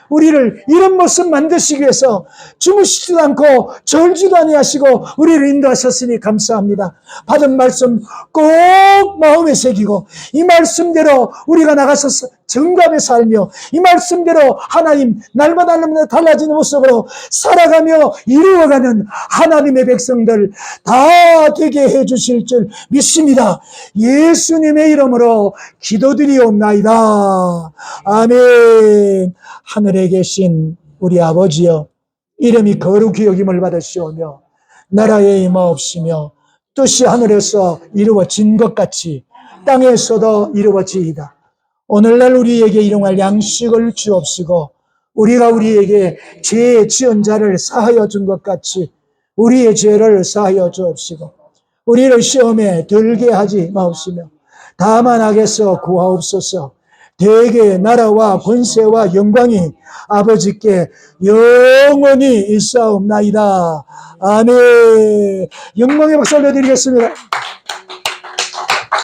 우리를 이런 모습 만드시기 위해서 주무시지도 않고 졸지도 아니하시고 우리를 인도하셨으니 감사합니다. 받은 말씀 꼭 마음에 새기고 이 말씀대로 우리가 나가서 정답에 살며 이 말씀대로 하나님 날마다 달라지는 모습으로 살아가며 이루어가는 하나님의 백성들 다 되게 해주실 줄 믿습니다. 예수님의 이름으로 기도드리옵나이다. 아멘. 하늘에 계신 우리 아버지여, 이름이 거룩히 여김을 받으시오며 나라에 임하옵시며 뜻이 하늘에서 이루어진 것 같이 땅에서도 이루어지이다. 오늘날 우리에게 일용할 양식을 주옵시고 우리가 우리에게 죄 지은 자를 사하여 준 것 같이 우리의 죄를 사하여 주옵시고 우리를 시험에 들게 하지 마옵시며 다만 악에서 구하옵소서. 대개 나라와 권세와 영광이 아버지께 영원히 있사옵나이다. 아멘. 영광의 박수 올려드리겠습니다.